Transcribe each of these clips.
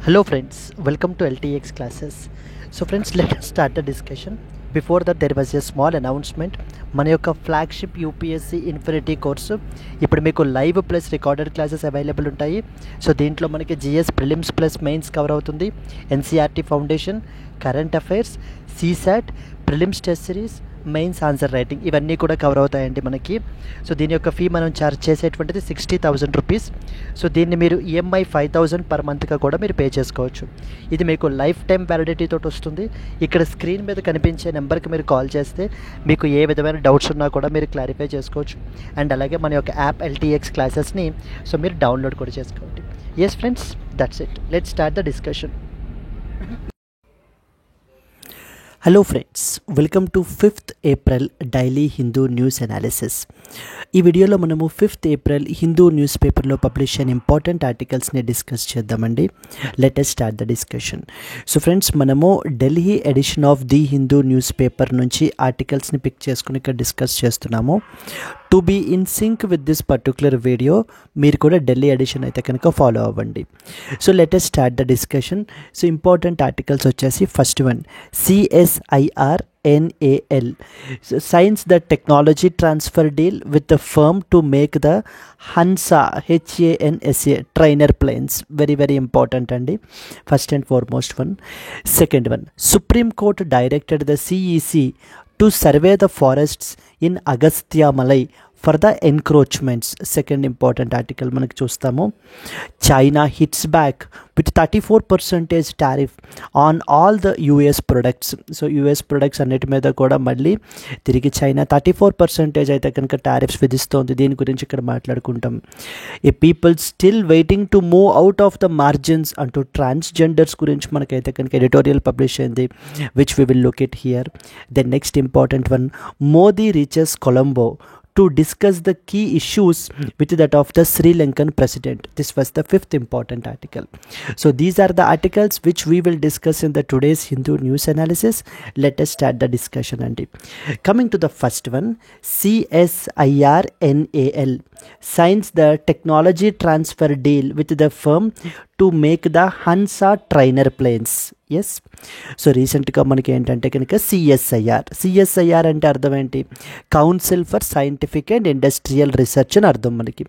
Hello friends, welcome to LTX classes. So friends, let us start the discussion. Before that there was a small announcement. మన యొక్క flagship UPSC infinity course ఇప్పుడు మీకు live plus recorded classes available ఉంటాయి. So దీంట్లో మనకి GS prelims plus mains cover అవుతుంది, NCERT foundation, current affairs, CSAT, prelims test series, mains answer writing ఇవన్నీ కూడా కవర్ అవుతాయండి మనకి. సో దీని యొక్క ఫీ మనం ఛార్జ్ చేసేటువంటిది 60,000 రూపీస్. సో దీన్ని మీరు ఈఎంఐ 5,000 పర్ మంత్గా కూడా మీరు పే చేసుకోవచ్చు. ఇది మీకు లైఫ్ టైం వ్యాలిడిటీ తోటి వస్తుంది. ఇక్కడ స్క్రీన్ మీద కనిపించే నెంబర్కి మీరు కాల్ చేస్తే మీకు ఏ విధమైన డౌట్స్ ఉన్నా కూడా మీరు క్లారిఫై చేసుకోవచ్చు. అండ్ అలాగే మన యొక్క యాప్ ఎల్టీఎక్స్ క్లాసెస్ని సో మీరు డౌన్లోడ్ కూడా చేసుకోండి. Yes friends, that's it. Let's start the discussion. Hello friends, welcome to 5th April daily Hindu news analysis. ఈ వీడియోలో మనము 5th ఏప్రిల్ హిందూ న్యూస్ పేపర్లో పబ్లిష్ అయిన ఇంపార్టెంట్ ఆర్టికల్స్ని డిస్కస్ చేద్దామండి. Let us start the discussion. So friends, మనము Delhi edition of the Hindu news paper నుంచి ఆర్టికల్స్ని పిక్ చేసుకుని ఇక్కడ డిస్కస్ చేస్తున్నాము. To be in sync with this particular video మీరు కూడా ఢిల్లీ ఎడిషన్ అయితే కనుక ఫాలో అవ్వండి. So let us start the discussion. So important articles వచ్చేసి first one, CSIR NAL signs the technology transfer deal with the firm to make the Hansa HANSA trainer planes. Very important and first and foremost one. Second one, Supreme Court directed the CEC to survey the forests in Agastya Malai for the encroachments. Second important article మనకి చూస్తాము. China hits back with 34% tariff on all the US products. So US products అన్నిటి మీద కూడా మళ్ళీ తిరిగి China 34% అయితే కనుక tariffs విధిస్తోంది. దీని గురించి ఇక్కడ మాట్లాడుకుంటాం. A people still waiting to move out of the margins అంటూ ట్రాన్స్జెండర్స్ గురించి మనకైతే కనుక ఎడిటోరియల్ పబ్లిష్ అయింది, which we will look it here. Then next important one, Modi reaches Colombo to discuss the key issues with that of the Sri Lankan president. This was the 5th important article. So these are the articles which we will discuss in the today's Hindu news analysis. Let us start the discussion. And coming to the first one, CSIR NAL signs the technology transfer deal with the firm to make the Hansa trainer planes. Yes. So రీసెంట్గా మనకి ఏంటంటే కనుక CSIR అంటే అర్థం ఏంటి? Council for scientific and industrial research అని అర్థం మనకి.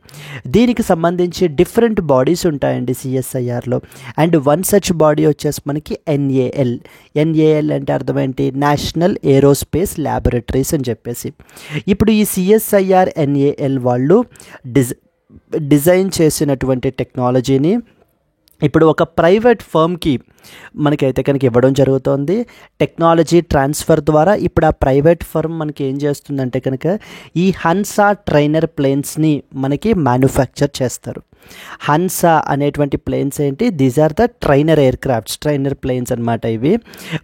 దీనికి సంబంధించి డిఫరెంట్ బాడీస్ ఉంటాయండి సిఎస్ఐఆర్లో. అండ్ వన్ సచ్ బాడీ వచ్చేసి మనకి ఎన్ఏఎల్ అంటే అర్థం ఏంటి? నేషనల్ ఏరోస్పేస్ ల్యాబొరేటరీస్ అని చెప్పేసి. ఇప్పుడు ఈ సిఎస్ఐఆర్ ఎన్ఏఎల్ వాళ్ళు డిజైన్ చేసినటువంటి టెక్నాలజీని ఇప్పుడు ఒక ప్రైవేట్ ఫర్మ్కి మనకైతే కనుక ఇవ్వడం జరుగుతుంది. టెక్నాలజీ ట్రాన్స్ఫర్ ద్వారా ఇప్పుడు ఆ ప్రైవేట్ ఫర్మ్ మనకి ఏం చేస్తుందంటే కనుక ఈ హన్సా ట్రైనర్ ప్లేన్స్ని మనకి మ్యానుఫ్యాక్చర్ చేస్తారు. హన్సా అనేటువంటి ప్లేన్స్ ఏంటి? These are the trainer aircrafts, trainer planes అనమాట ఇవి.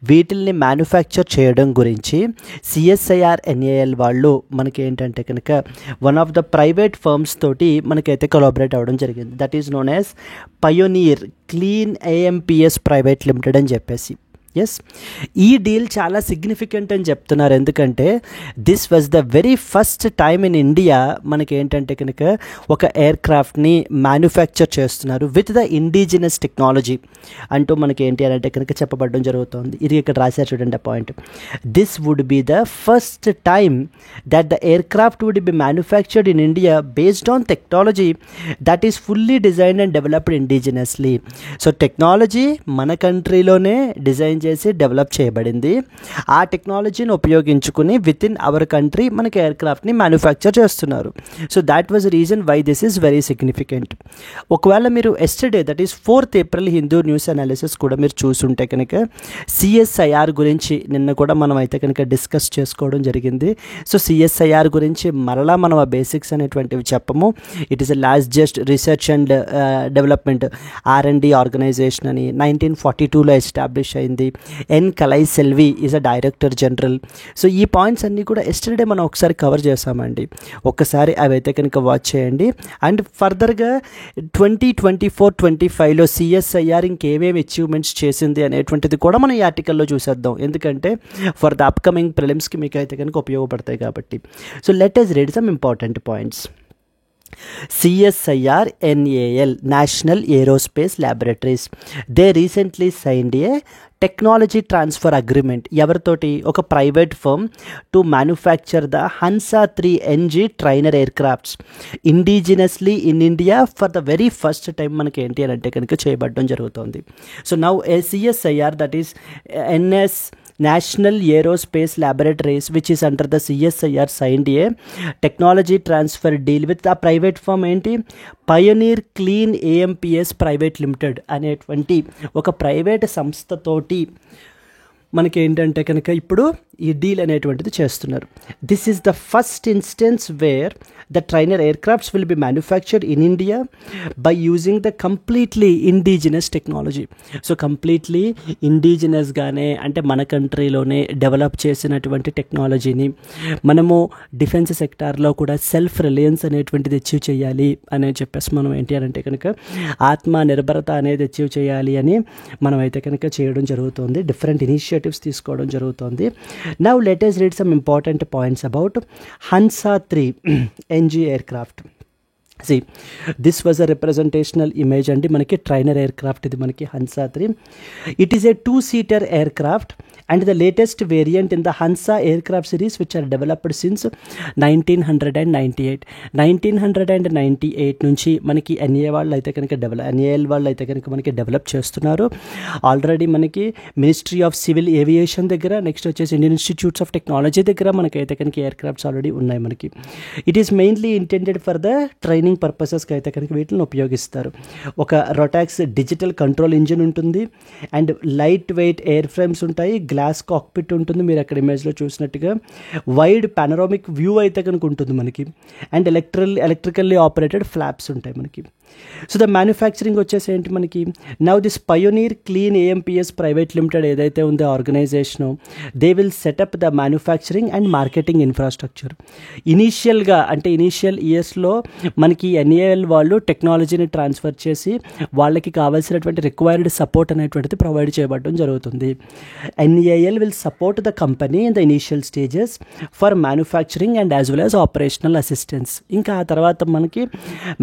వీటిల్ని మ్యానుఫ్యాక్చర్ చేయడం గురించి సిఎస్ఐఆర్ ఎన్ఏఎల్ వాళ్ళు మనకి ఏంటంటే కనుక one of the private firms తోటి మనకైతే కొలాబరేట్ అవ్వడం జరిగింది. That is known as pioneer clean AMPS private limited అని చెప్పేసి. ఎస్, ఈ డీల్ చాలా సిగ్నిఫికెంట్ అని చెప్తున్నారు. ఎందుకంటే this was the very first time in India మనకి ఏంటంటే కనుక ఒక ఎయిర్క్రాఫ్ట్ని మ్యానుఫ్యాక్చర్ చేస్తున్నారు విత్ ద ఇండిజినస్ టెక్నాలజీ అంటూ మనకి ఏంటి అని అంటే కనుక చెప్పబడడం జరుగుతుంది. ఇది ఇక్కడ రాశారు చూడండి ఆ point. This would be the first time that the aircraft would be manufactured in India based on technology that is fully designed and developed indigenously. So technology మన కంట్రీలోనే డిజైన్ చేసి డెవలప్ చేయబడింది. ఆ టెక్నాలజీని ఉపయోగించుకుని విత్ ఇన్ అవర్ కంట్రీ మనకి ఎయిర్క్రాఫ్ట్ని manufacture చేస్తున్నారు. So that was reason why this is very significant. ఒకవేళ మీరు yesterday, that is 4th April Hindu news analysis కూడా మీరు చూసుంటే కనుక సిఎస్ఐఆర్ గురించి నిన్న కూడా మనం అయితే కనుక డిస్కస్ చేసుకోవడం జరిగింది. సో సిఎస్ఐఆర్ గురించి మరలా మనం ఆ బేసిక్స్ అనేటువంటివి చెప్పము. It is a largest research and development R&D organization అని 1942లో ఎస్టాబ్లిష్ అయింది. N Kalai Selvi is a director general. So ఈ పాయింట్స్ అన్నీ కూడా ఎస్టర్డే మనం ఒకసారి కవర్ చేసామండి. ఒక్కసారి అవి అయితే కనుక వాచ్ చేయండి. అండ్ ఫర్దర్గా 2024-25లో సిఎస్ఐఆర్ ఇంకేమేమి అచీవ్మెంట్స్ చేసింది అనేటువంటిది కూడా మనం ఈ ఆర్టికల్లో చూసేద్దాం. ఎందుకంటే ఫర్ ద అప్కమింగ్ ప్రిలిమ్స్కి మీకు అయితే కనుక ఉపయోగపడతాయి కాబట్టి. So let us read some important points. CSIR NAL, National Aerospace Laboratories. They recently signed a technology transfer agreement ఎవరితోటి, ఒక private firm to manufacture the Hansa 3NG trainer aircrafts indigenously in India for the very first time మనకి ఏంటి అని అంటే కనుక చేయబడడం జరుగుతుంది. So now CSIR, that is NS National Aerospace Laboratories, which is under the CSIR, signed a technology transfer deal with a private firm ఏంటి, pioneer clean AMPS private limited అనేటువంటి ఒక ప్రైవేట్ సంస్థతోటి మనకి ఏంటంటే కనుక ఇప్పుడు ఈ డీల్ అనేటువంటిది చేస్తున్నారు. This is the first instance where the trainer aircrafts will be manufactured in India by using the completely indigenous technology. So completely ఇండిజినస్గానే అంటే మన కంట్రీలోనే డెవలప్ చేసినటువంటి టెక్నాలజీని మనము డిఫెన్స్ సెక్టార్లో కూడా సెల్ఫ్ రిలయన్స్ అనేటువంటిది అచీవ్ చేయాలి అని చెప్పేసి మనం ఏంటి అని అంటే కనుక ఆత్మ నిర్భరత అనేది అచీవ్ చేయాలి అని మనం అయితే కనుక చేయడం జరుగుతుంది. డిఫరెంట్ ఇనిషియేటివ్స్ తీసుకోవడం జరుగుతుంది. Now let us read some important points about Hansa 3NG aircraft. See, this was a representational image and manaki trainer aircraft idi manaki Hansa 3. It is a 2-seater aircraft and the latest variant in the Hansa aircraft series, which are developed since 1998 నుంచి మనకి NA వాళ్ళు అయితే కనుక NAL వాళ్ళు అయితే కనుక మనకి develop చేస్తున్నారు. ఆల్రెడీ మనకి మినిస్ట్రీ ఆఫ్ సివిల్ ఏవియేషన్ దగ్గర, నెక్స్ట్ వచ్చేసి ఇండియన్ ఇన్స్టిట్యూట్స్ ఆఫ్ టెక్నాలజీ దగ్గర మనకైతే కనుక ఎయిర్క్రాఫ్ట్స్ ఆల్రెడీ ఉన్నాయి మనకి. It is mainly intended for the training పర్పసెస్కి అయితే కనుక వీటిని ఉపయోగిస్తారు. ఒక రొటాక్స్ డిజిటల్ కంట్రోల్ ఇంజిన్ ఉంటుంది and light weight air frames ఉంటాయి, గ్లాస్ కాక్పిట్ ఉంటుంది, మీరు అక్కడ ఇమేజ్లో చూసినట్టుగా వైడ్ పానరామిక్ వ్యూ అయితే కనుక ఉంటుంది మనకి, అండ్ ఎలక్ట్రికల్లీ ఆపరేటెడ్ ఫ్లాప్స్ ఉంటాయి మనకి. సో ద మ్యానుఫ్యాక్చరింగ్ వచ్చేసి ఏంటి మనకి, now this pioneer clean AMPS private limited ఏదైతే ఉందో organisation, they will setup the manufacturing and marketing infrastructure. ఇనీషియల్గా అంటే ఇనీషియల్ ఇయర్స్లో మనకి NAL వాళ్ళు టెక్నాలజీని ట్రాన్స్ఫర్ చేసి వాళ్ళకి కావాల్సినటువంటి రిక్వైర్డ్ సపోర్ట్ అనేటువంటిది ప్రొవైడ్ చేయబడడం జరుగుతుంది. NAL will support the company in the initial stages for manufacturing and as well as operational assistance. ఇంకా ఆ తర్వాత మనకి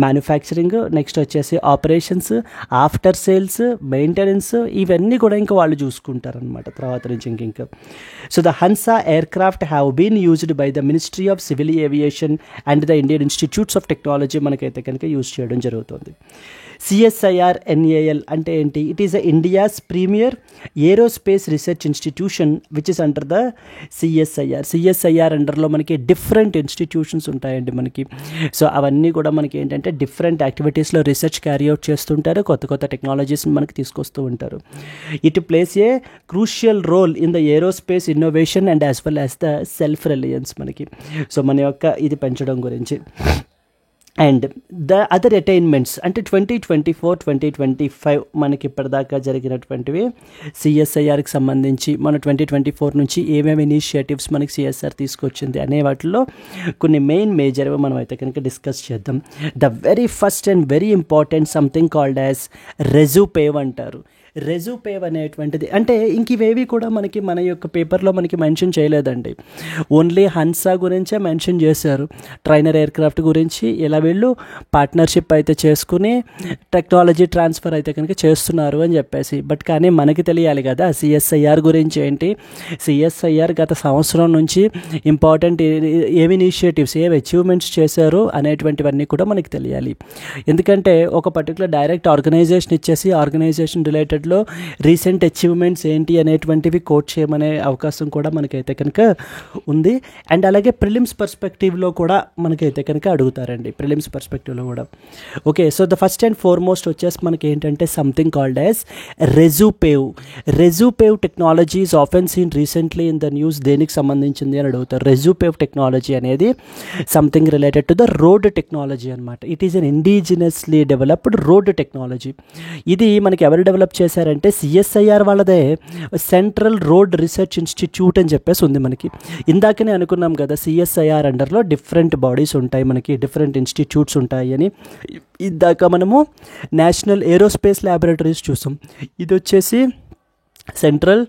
మ్యానుఫ్యాక్చరింగ్, నెక్స్ట్ వచ్చేసి ఆపరేషన్స్, ఆఫ్టర్ సేల్స్, మెయింటెనెన్స్, ఇవన్నీ కూడా ఇంకా వాళ్ళు చూసుకుంటారనమాట తర్వాత నుంచి ఇంకా. So the Hansa aircraft have been used by the ministry of civil aviation and the Indian institutes of technology మనకైతే కనుక యూజ్ చేయడం జరుగుతుంది. CSIR NAL అంటే ఏంటి, it is India's premier aerospace research institution which is under the CSIR అండర్లో మనకి different institutions ఉంటాయండి మనకి. సో అవన్నీ కూడా మనకి ఏంటంటే డిఫరెంట్ యాక్టివిటీస్లో రీసెర్చ్ క్యారీ అవుట్ చేస్తుంటారు, కొత్త టెక్నాలజీస్ని మనకి తీసుకొస్తూ ఉంటారు. It plays a crucial role in the aerospace innovation and as well as the self reliance మనకి. సో మన యొక్క ఇది పెంచడం గురించి. అండ్ ద అదర్ అటైన్మెంట్స్ అంటే 2024-2025 మనకి ఇప్పటిదాకా జరిగినటువంటివి CSIRకి సంబంధించి మన 2024 నుంచి ఏమేమి ఇనిషియేటివ్స్ మనకి CSIR తీసుకొచ్చింది అనే వాటిలో కొన్ని మేజర్ మనం అయితే కనుక డిస్కస్ చేద్దాం. The very first and very important something called as Rejupave అంటారు. రెజుపేవ్ అనేటువంటిది అంటే ఇంక ఇవేవి కూడా మనకి మన యొక్క పేపర్లో మనకి మెన్షన్ చేయలేదండి. ఓన్లీ హన్సా గురించే మెన్షన్ చేశారు, ట్రైనర్ ఎయిర్క్రాఫ్ట్ గురించి ఇలా వీళ్ళు పార్ట్నర్షిప్ అయితే చేసుకుని టెక్నాలజీ ట్రాన్స్ఫర్ అయితే కనుక చేస్తున్నారు అని చెప్పేసి. బట్ కానీ మనకి తెలియాలి కదా CSIR గురించి ఏంటి, CSIR గత సంవత్సరం నుంచి ఇంపార్టెంట్ ఏమి ఇనిషియేటివ్స్, ఏమి అచీవ్మెంట్స్ చేశారు అనేటువంటివన్నీ కూడా మనకి తెలియాలి. ఎందుకంటే ఒక పర్టికులర్ డైరెక్ట్ ఆర్గనైజేషన్ ఇచ్చేసి ఆర్గనైజేషన్ రిలేటెడ్ లో రీసెంట్ అచీవ్మెంట్స్ ఏంటి అనేటువంటివి కోట్ చేయమనే అవకాశం కూడా మనకైతే కనుక ఉంది. అండ్ అలాగే ప్రిలిమ్స్ పర్స్పెక్టివ్లో కూడా మనకైతే కనుక అడుగుతారండి, ప్రిలిమ్స్ పర్స్పెక్టివ్లో కూడా. Okay, so the first and foremost వచ్చేసి మనకి ఏంటంటే something called as Rejupave technology is often seen recently in the news. దేనికి సంబంధించింది అని అడుగుతారు. రెజుపేవ్ టెక్నాలజీ అనేది something related to the road technology అనమాట. It is an indigenously developed road technology. ఇది మనకి ఎవరు డెవలప్ చేశారంటే CSIR వాళ్ళదే సెంట్రల్ రోడ్ రీసెర్చ్ ఇన్స్టిట్యూట్ అని చెప్పేసి ఉంది మనకి. ఇందాకనే అనుకున్నాం కదా CSIR అండర్లో డిఫరెంట్ బాడీస్ ఉంటాయి మనకి, డిఫరెంట్ ఇన్స్టిట్యూట్స్ ఉంటాయి అని. ఇందాక మనము నేషనల్ ఏరోస్పేస్ ల్యాబొరేటరీస్ చూసాం. ఇది వచ్చేసి సెంట్రల్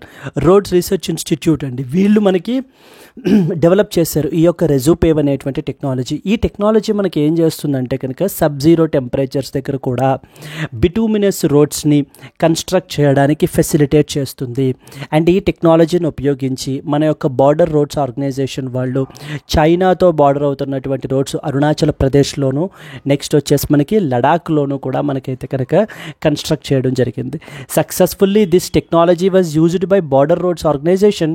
రోడ్స్ రీసెర్చ్ ఇన్స్టిట్యూట్ అండి. వీళ్ళు మనకి డెవలప్ చేశారు ఈ యొక్క రెజుపేవ్ అనేటువంటి టెక్నాలజీ. ఈ టెక్నాలజీ మనకి ఏం చేస్తుందంటే కనుక సబ్ జీరో టెంపరేచర్స్ దగ్గర కూడా బిటూమినస్ రోడ్స్ని కన్స్ట్రక్ట్ చేయడానికి ఫెసిలిటేట్ చేస్తుంది. అండ్ ఈ టెక్నాలజీని ఉపయోగించి మన యొక్క బార్డర్ రోడ్స్ ఆర్గనైజేషన్ వాళ్ళు చైనాతో బార్డర్ అవుతున్నటువంటి రోడ్స్ అరుణాచల్ ప్రదేశ్లోను, నెక్స్ట్ వచ్చేసి మనకి లడాఖ్లోను కూడా మనకైతే కనుక కన్స్ట్రక్ట్ చేయడం జరిగింది. Successfully this technology was used by border roads organization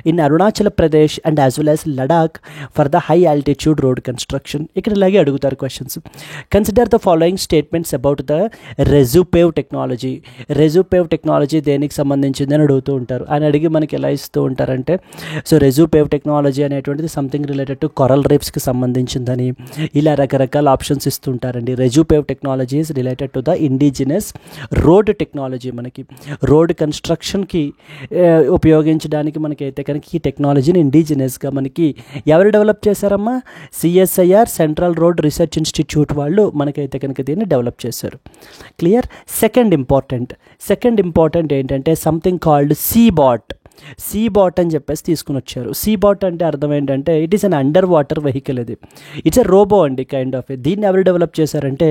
in Arunachal Pradesh and as well as Ladakh for the high altitude road construction. ఇక్కడ ఇలాగే అడుగుతారు questions. Consider the following statements about the Rejupave technology. Rejupave technology దేనికి సంబంధించింది అని అడుగుతూ ఉంటారు. అని అడిగి మనకి ఎలా ఇస్తూ ఉంటారంటే, సో రెజుపేవ్ టెక్నాలజీ అనేటువంటిది సంథింగ్ రిలేటెడ్ టు కొరల్ రీఫ్స్కి సంబంధించిందని ఇలా రకరకాల ఆప్షన్స్ ఇస్తుంటారండి. Rejupave technology is related to the indigenous road technology. మనకి రోడ్ కన్స్ట్రక్షన్కి ఉపయోగించడానికి మనకైతే కనుక ఈ టెక్నాలజీని ఇండిజినస్గా మనకి ఎవరు డెవలప్ చేశారమ్మా? CSIR central road research institute వాళ్ళు మనకైతే కనుక దీన్ని డెవలప్ చేశారు. క్లియర్? సెకండ్ ఇంపార్టెంట్ ఏంటంటే సంథింగ్ కాల్డ్ సీబాట్. సీబాట్ అని చెప్పేసి తీసుకుని వచ్చారు. సీబాట్ అంటే అర్థం ఏంటంటే it is an under water vehicle. ఇది ఇట్స్ ఎ రోబో అండి, కైండ్ ఆఫ్. దీన్ని ఎవరు డెవలప్ చేశారంటే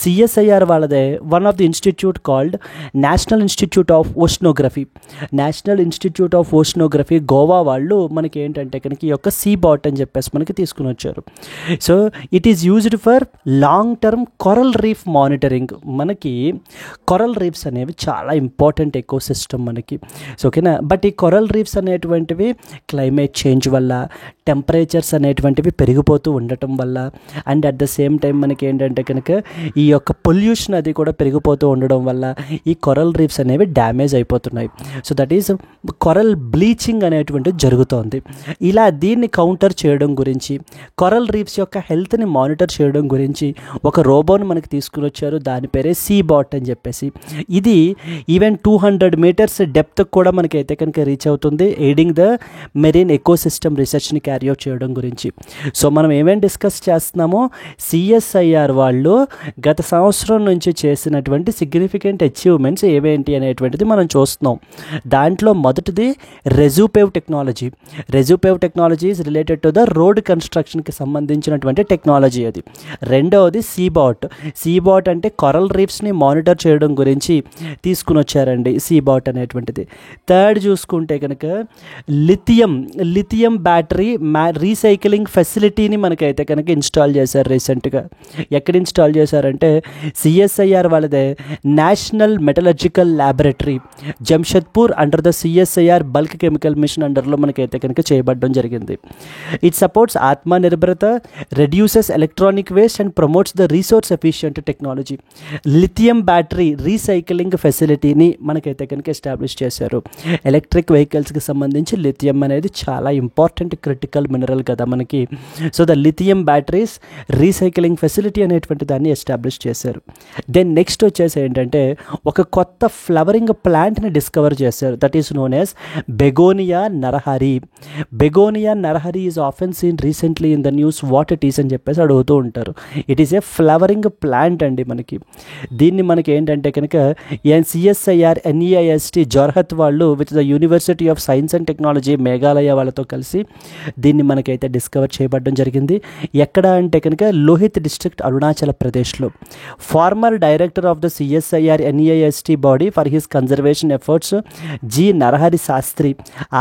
సిఎస్ఐఆర్ వాళ్ళదే one of the institute called national institute of oceanography Goa వాళ్ళు మనకి ఏంటంటే కనుక ఈ యొక్క సీబాట్ అని చెప్పేసి మనకి తీసుకుని వచ్చారు. So it is used for long term coral reef monitoring. మనకి కొరల్ రీఫ్స్ అనేవి చాలా ఇంపార్టెంట్ ఎకోసిస్టమ్ మనకి. సో ఓకేనా. బట్ ఈ కొరల్ రీఫ్స్ అనేటువంటివి క్లైమేట్ చేంజ్ వల్ల, టెంపరేచర్స్ అనేటువంటివి పెరిగిపోతూ ఉండటం వల్ల, and at the same time మనకి ఏంటంటే కనుక ఈ యొక్క పొల్యూషన్ అది కూడా పెరిగిపోతూ ఉండడం వల్ల ఈ కొరల్ రీఫ్స్ అనేవి డ్యామేజ్ అయిపోతున్నాయి. So that is coral bleaching అనేటువంటిది జరుగుతోంది. ఇలా దీన్ని కౌంటర్ చేయడం గురించి, కొరల్ రీఫ్స్ యొక్క హెల్త్ని మానిటర్ చేయడం గురించి ఒక రోబోని మనకి తీసుకుని వచ్చారు. దాని పేరే సీబాట్ అని చెప్పేసి. ఇది ఈవెన్ 200 మీటర్స్ డెప్త్ కూడా మనకైతే కనుక రీచ్ అవుతుంది, ఎయిడింగ్ ద మెరీన్ ఎకోసిస్టమ్ రీసెర్చ్ని క్యారీ అవుట్ చేయడం గురించి. సో మనం ఏమేమి డిస్కస్ చేస్తున్నామో, సిఎస్ఐఆర్ వాళ్ళు గత సంవత్సరం నుంచి చేసినటువంటి సిగ్నిఫికెంట్ అచీవ్మెంట్స్ ఏవేంటి అనేటువంటిది మనం చూస్తున్నాం. దాంట్లో మొదటిది Rejupave technology. Rejupave technology is related to the road కన్స్ట్రక్షన్కి సంబంధించినటువంటి టెక్నాలజీ అది. రెండవది సీబాట్ అంటే కొరల్ రీఫ్స్ని మానిటర్ చేయడం గురించి తీసుకుని వచ్చారండి సీబాట్ అనేటువంటిది. థర్డ్ చూసుకుంటే కనుక లిథియం బ్యాటరీ రీసైక్లింగ్ ఫెసిలిటీని మనకైతే కనుక ఇన్స్టాల్ చేశారు రీసెంట్గా. ఎక్కడ ఇన్స్టాల్ చేశారంటే సిఎస్ఐఆర్ వాళ్ళదే national metallurgical laboratory Jamshedpur under the CSIR bulk chemical mission అండర్లో మనకైతే కనుక చేయబడడం జరిగింది. It supports Atmanirbharta, reduces electronic waste and promotes the resource efficient technology. Lithium battery recycling ఫెసిలిటీని మనకైతే కనుక ఎస్టాబ్లిష్ చేశారు. ఎలక్ట్రిక్ వెహికల్స్కి సంబంధించి లిథియం అనేది చాలా ఇంపార్టెంట్ క్రిటికల్ మినరల్ కదా మనకి. So the lithium batteries recycling facility అనేటువంటి దాన్ని ఎస్టాబ్లిష్ చేశారు. దెన్ నెక్స్ట్ వచ్చేసి ఏంటంటే ఒక కొత్త ఫ్లవరింగ్ ప్లాంట్ని డిస్కవర్ చేశారు. That is known as begonia Narahari. Begonia Narahari is often seen recently in the news what it is అని చెప్పేసి అడుగుతూ ఉంటారు. It is a flowering plant అండి మనకి. దీన్ని మనకి ఏంటంటే కనుక సిఎస్ఐఆర్ ఎన్ఈఐఎస్టీ జోర్హత్ వాళ్ళు with the university of science and technology Meghalaya వాళ్ళతో కలిసి దీన్ని మనకైతే డిస్కవర్ చేయబడడం జరిగింది. ఎక్కడ అంటే కనుక లోహిత్ డిస్ట్రిక్ట్ అరుణాచల్ ప్రదేశ్లో. Former director of the CSIR NEIST body for his conservation efforts G Narahari Sastri,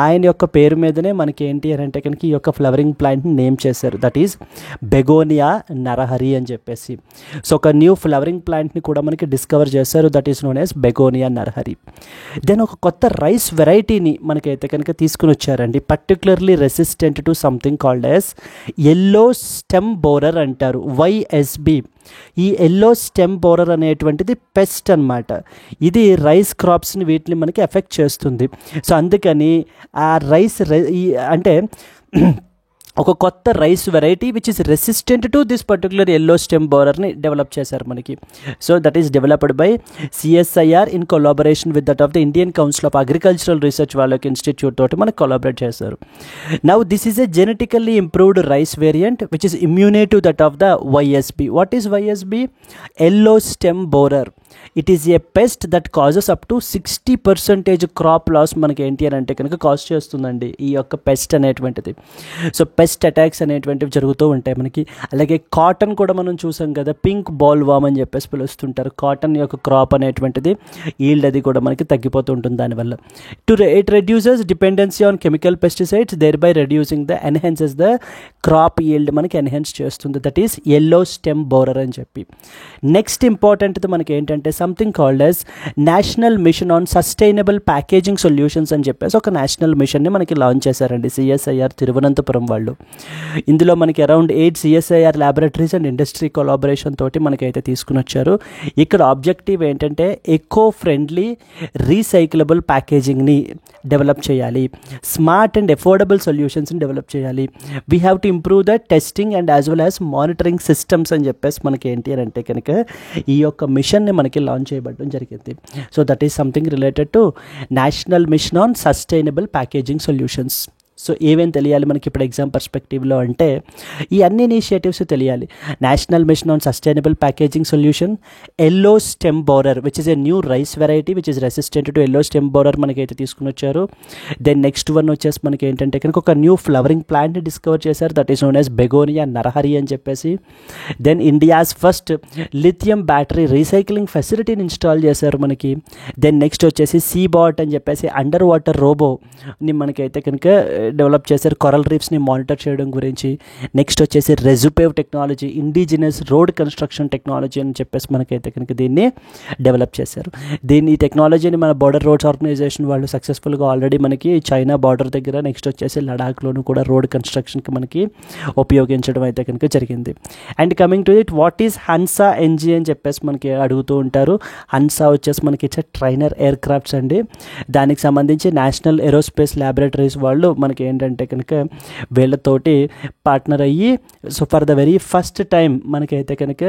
ఆయన యొక్క పేరు మీదనే మనకి ఏంటి అని అంటే కనుక ఈ యొక్క ఫ్లవరింగ్ ప్లాంట్ని నేమ్ చేశారు. దట్ ఈజ్ బెగోనియా నరహరి అని చెప్పేసి. సో ఒక న్యూ ఫ్లవరింగ్ ప్లాంట్ని కూడా మనకి డిస్కవర్ చేశారు. That is known as begonia Narahari. Then ఒక కొత్త రైస్ వెరైటీని మనకైతే కనుక తీసుకుని వచ్చారండి. Particularly resistant to something called as yellow stem borer అంటారు, వైఎస్బి. ఈ ఎల్లో స్టెమ్ బోరర్ అనేటువంటిది పెస్ట్ అన్నమాట. ఇది రైస్ క్రాప్స్ని వీటిని మనకి ఎఫెక్ట్ చేస్తుంది. సో అందుకని ఆ రైస్ అంటే ఒక కొత్త rice variety which is resistant to this particular yellow stem బోరర్ని డెవలప్ చేశారు మనకి. So that is developed by CSIR in collaboration with that of the Indian council of agricultural research వాళ్ళకి ఇన్స్టిట్యూట్ తోటి మనకు కొలాబరేట్ చేశారు. Now this is a genetically improved rice variant which is immune to that of the YSB. What is YSB? Yellow stem borer. It is a pest that causes up to 60% crop loss మనకి ఏంటి అని అంటే కనుక cause చేస్తుందండి ఈ యొక్క pest అనేటువంటిది. So pest attacks అనేటువంటివి జరుగుతూ ఉంటాయి మనకి. అలాగే కాటన్ కూడా మనం చూసాం కదా, పింక్ బాల్ వామ్ అని చెప్పేసి పిలుస్తుంటారు. కాటన్ యొక్క క్రాప్ అనేటువంటిది ఈల్డ్ అది కూడా మనకి తగ్గిపోతూ ఉంటుంది దానివల్ల. It reduces dependency on chemical pesticides, thereby reducing the enhances the crop yield, మనకి ఎన్హాన్స్ చేస్తుంది. That is yellow stem borer అని చెప్పి. నెక్స్ట్ ఇంపార్టెంట్ది మనకి ఏంటంటే something called as national mission on sustainable packaging solutions అని చెప్పేసి ఒక నేషనల్ మిషన్ని మనకి లాంచ్ చేశారండి CSIR తిరువనంతపురం వాళ్ళు. ఇందులో మనకి around 8 CSIR laboratories and industry collaboration తోటి మనకైతే తీసుకుని వచ్చారు. ఇక్కడ ఆబ్జెక్టివ్ ఏంటంటే ఎకో ఫ్రెండ్లీ రీసైక్లబుల్ ప్యాకేజింగ్ని డెవలప్ చేయాలి, స్మార్ట్ అండ్ అఫోర్డబుల్ సొల్యూషన్స్ని డెవలప్ చేయాలి. We have to improve the testing and as well as monitoring systems అని చెప్పేసి మనకి ఏంటి అని అంటే కనుక ఈ యొక్క మిషన్ని మనకి లాంచ్ చేయబడడం జరిగింది. So that is something related to national mission on sustainable packaging solutions. So ఏమేమి తెలియాలి మనకి ఇప్పుడు ఎగ్జామ్ పర్స్పెక్టివ్లో అంటే ఈ అన్ని ఇనిషియేటివ్స్ తెలియాలి. National mission on sustainable packaging solution, yellow stem borer which is a new rice variety which is resistant to yellow stem borer మనకైతే తీసుకుని వచ్చారు. దెన్ నెక్స్ట్ వన్ వచ్చేసి మనకి ఏంటంటే కనుక ఒక న్యూ ఫ్లవరింగ్ ప్లాంట్ని డిస్కవర్ చేశారు, that is known as begonia Narahari అని చెప్పేసి. Then India's first lithium battery recycling ఫెసిలిటీని ఇన్స్టాల్ చేశారు మనకి. దెన్ నెక్స్ట్ వచ్చేసి సీబాట్ అని చెప్పేసి అండర్ వాటర్ రోబోని మనకైతే కనుక డెవలప్ చేశారు కొరల్ రీఫ్స్ని మానిటర్ చేయడం గురించి. నెక్స్ట్ వచ్చేసి Rejupave technology, indigenous road construction technology అని చెప్పేసి మనకైతే కనుక దీన్ని డెవలప్ చేశారు. ఈ టెక్నాలజీని మన బోర్డర్ రోడ్స్ ఆర్గనైజేషన్ వాళ్ళు సక్సెస్ఫుల్గా ఆల్రెడీ మనకి చైనా బార్డర్ దగ్గర, నెక్స్ట్ వచ్చేసి లడాఖ్లోను కూడా రోడ్ కన్స్ట్రక్షన్కి మనకి ఉపయోగించడం అయితే కనుక జరిగింది. And coming to it, what is Hansa NG అని చెప్పేసి మనకి అడుగుతూ ఉంటారు. హన్సా వచ్చేసి మనకి ఇచ్చే ట్రైనర్ ఎయిర్ క్రాఫ్ట్స్ అండి. దానికి సంబంధించి నేషనల్ ఏరోస్పేస్ ల్యాబొరేటరీస్ వాళ్ళు మనకి ఏంటంటే కనుక వీళ్ళతోటి పార్ట్నర్ అయ్యి so for the very first time మనకైతే కనుక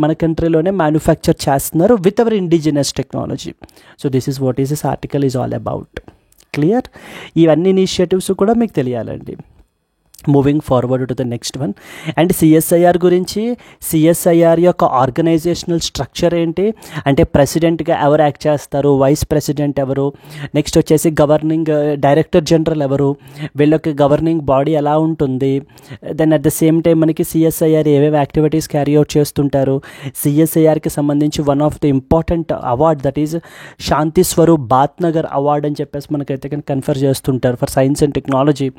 మన కంట్రీలోనే మ్యానుఫ్యాక్చర్ చేస్తున్నారు with our indigenous technology. So this is what is this article is all about. Clear? ఇవన్నీ ఇనిషియేటివ్స్ కూడా మీకు తెలియాలండి. Moving forward to the next one. And CSIR గురించి, CSIR యొక్క ఆర్గనైజేషనల్ స్ట్రక్చర్ ఏంటి అంటే ప్రెసిడెంట్గా ఎవరు యాక్ట్ చేస్తారు, వైస్ ప్రెసిడెంట్ ఎవరు, నెక్స్ట్ వచ్చేసి గవర్నింగ్ డైరెక్టర్ జనరల్ ఎవరు, వీళ్ళకి గవర్నింగ్ బాడీ ఎలా ఉంటుంది, then at the same time మనకి CSIR ఏవేవి యాక్టివిటీస్ క్యారీ అవుట్ చేస్తుంటారు. CSIRకి సంబంధించి one of the important award that is Shanti Swaroop Bhatnagar award అని చెప్పేసి మనకైతే కన్ఫర్ చేస్తుంటారు for science and technology.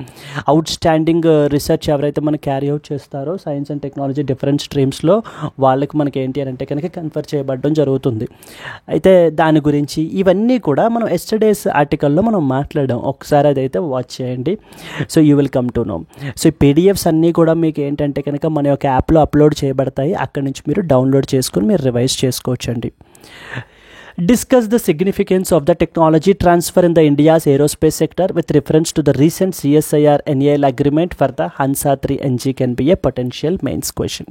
Outstanding research ఎవరైతే మనకి క్యారీ అవుట్ చేస్తారో సైన్స్ అండ్ టెక్నాలజీ డిఫరెంట్ స్ట్రీమ్స్లో వాళ్ళకి మనకి ఏంటి అని అంటే కనుక కన్ఫర్ చేయబడడం జరుగుతుంది. అయితే దాని గురించి ఇవన్నీ కూడా మనం ఎస్టర్డేస్ ఆర్టికల్లో మనం మాట్లాడాం, ఒకసారి అదైతే వాచ్ చేయండి. So you will come to know. So ఈ PDFs అన్నీ కూడా మీకు ఏంటంటే కనుక మన యొక్క యాప్లో అప్లోడ్ చేయబడతాయి, అక్కడి నుంచి మీరు డౌన్లోడ్ చేసుకొని మీరు రివైజ్ చేసుకోవచ్చండి. Discuss the significance of the technology transfer in the India's aerospace sector with reference to the recent CSIR NAL agreement for the Hansa 3 NG can be a potential mains question.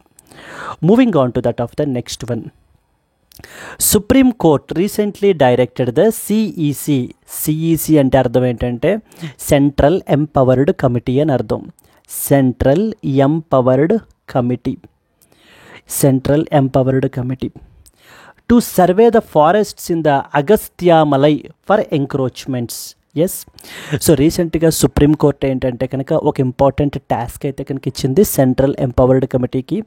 Moving on to that of the next one. Supreme Court recently directed the CEC అంటే అర్థం ఏంటంటే central empowered committee అని అర్థం. Central empowered committee to survey the forests in the Agastya Malai for encroachments. Yes. So రీసెంట్గా supreme court ఏంటంటే కనుక ఒక important task అయితే కనుక ఇచ్చింది సెంట్రల్ ఎంపవర్డ్ కమిటీకి.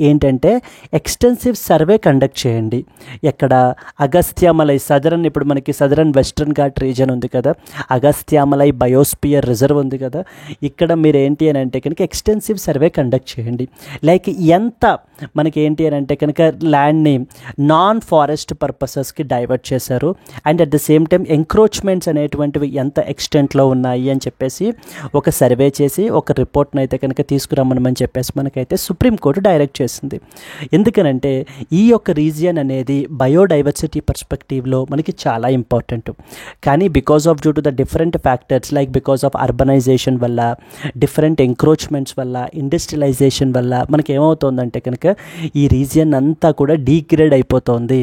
ఏంటంటే ఎక్స్టెన్సివ్ సర్వే కండక్ట్ చేయండి. ఎక్కడ అగస్త్యామలై సదరన్, ఇప్పుడు మనకి సదరన్ వెస్ట్రన్ ఘాట్ రీజన్ ఉంది కదా, అగస్త్యామలై బయోస్పియర్ రిజర్వ్ ఉంది కదా, ఇక్కడ మీరు ఏంటి అని అంటే కనుక ఎక్స్టెన్సివ్ సర్వే కండక్ట్ చేయండి. లైక్ ఎంత మనకి ఏంటి అని అంటే కనుక ల్యాండ్ని నాన్ ఫారెస్ట్ పర్పసెస్కి డైవర్ట్ చేశారు, and at the same time encroachments అనేటువంటివి ఎంత ఎక్స్టెంట్లో ఉన్నాయి అని చెప్పేసి ఒక సర్వే చేసి ఒక రిపోర్ట్ని అయితే కనుక తీసుకురమ్మని చెప్పేసి మనకైతే సుప్రీంకోర్టు డైరెక్ట్ చేసింది. ఎందుకనంటే ఈ యొక్క రీజియన్ అనేది బయోడైవర్సిటీ పర్స్పెక్టివ్లో మనకి చాలా ఇంపార్టెంట్. కానీ because of due to the different factors like because of urbanisation వల్ల, డిఫరెంట్ ఎంక్రోచ్మెంట్స్ వల్ల, ఇండస్ట్రియలైజేషన్ వల్ల మనకి ఏమవుతుందంటే కనుక ఈ రీజియన్ అంతా కూడా డీగ్రేడ్ అయిపోతుంది,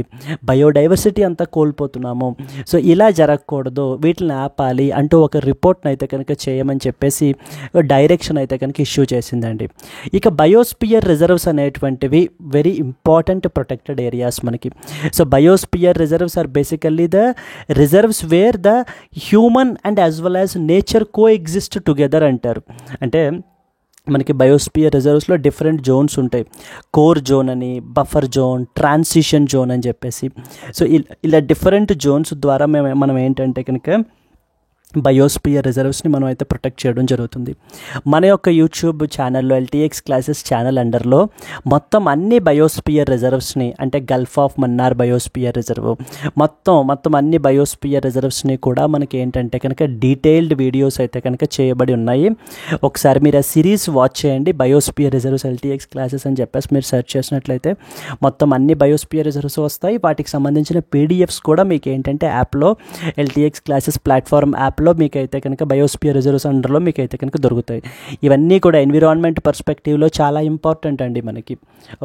బయోడైవర్సిటీ అంతా కోల్పోతున్నాము. సో ఇలా జరగకూడదు, వీటిని ఆపాలి అంటూ ఒక రిపోర్ట్ని అయితే కనుక చేయమని చెప్పేసి డైరెక్షన్ అయితే కనుక ఇష్యూ చేసిందండి. ఇక బయోస్పియర్ రిజర్వ్స్ అనేటువంటివి వెరీ ఇంపార్టెంట్ ప్రొటెక్టెడ్ ఏరియాస్ మనకి. So biosphere reserves are basically the reserves where the human and as well as nature coexist together అంటారు. అంటే మనకి బయోస్పియర్ రిజర్వ్స్లో డిఫరెంట్ జోన్స్ ఉంటాయి. కోర్ జోన్ అని, బఫర్ జోన్, ట్రాన్సిషన్ జోన్ అని చెప్పేసి. So ఇలా డిఫరెంట్ జోన్స్ ద్వారా మనం ఏంటంటే కనుక బయోస్పియర్ రిజర్వ్స్ని మనం అయితే ప్రొటెక్ట్ చేయడం జరుగుతుంది. మన యొక్క యూట్యూబ్ ఛానల్లో ఎల్టీఎక్స్ క్లాసెస్ ఛానల్ అండర్లో మొత్తం అన్ని బయోస్పియర్ రిజర్వ్స్ని, అంటే Gulf of Mannar biosphere reserve, మొత్తం అన్ని బయోస్పియర్ రిజర్వ్స్ని కూడా మనకి ఏంటంటే కనుక డీటెయిల్డ్ వీడియోస్ అయితే కనుక చేయబడి ఉన్నాయి. ఒకసారి మీరు ఆ సిరీస్ వాచ్ చేయండి, బయోస్పియర్ రిజర్వ్స్ ఎల్టీఎక్స్ క్లాసెస్ అని చెప్పేసి మీరు సెర్చ్ చేసినట్లయితే మొత్తం అన్ని బయోస్పియర్ రిజర్వ్స్ వస్తాయి. వాటికి సంబంధించిన పీడిఎఫ్స్ కూడా మీకు ఏంటంటే యాప్లో, ఎల్టీఎక్స్ క్లాసెస్ ప్లాట్ఫామ్ యాప్లో మీకైతే కనుక బయోస్పియర్ రిజర్వ్స్ అండర్లో మీకైతే కనుక దొరుకుతాయి. ఇవన్నీ కూడా ఎన్విరాన్మెంట్ పర్స్పెక్టివ్లో చాలా ఇంపార్టెంట్ అండి మనకి.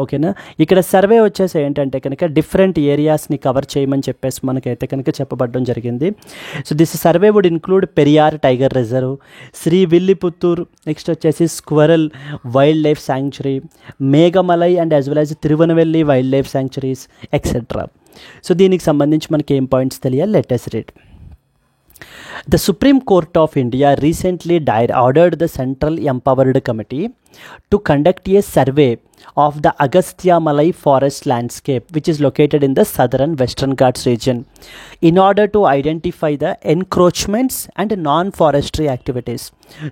ఓకేనా. ఇక్కడ సర్వే వచ్చేసి ఏంటంటే కనుక డిఫరెంట్ ఏరియాస్ని కవర్ చేయమని చెప్పేసి మనకైతే కనుక చెప్పబడడం జరిగింది. So this survey would include Periyar tiger reserve, Srivilliputhur, next వచ్చేసి squirrel wildlife sanctuary, Meghamalai and as well as Tirunelveli wildlife sanctuaries etcetera. So దీనికి సంబంధించి మనకి ఏం పాయింట్స్ తెలియాలి, let us read. The Supreme Court of India recently ordered the Central Empowered Committee to conduct a survey of the Agastya Malai forest landscape, which is located in the southern Western Ghats region, in order to identify the encroachments and non-forestry activities.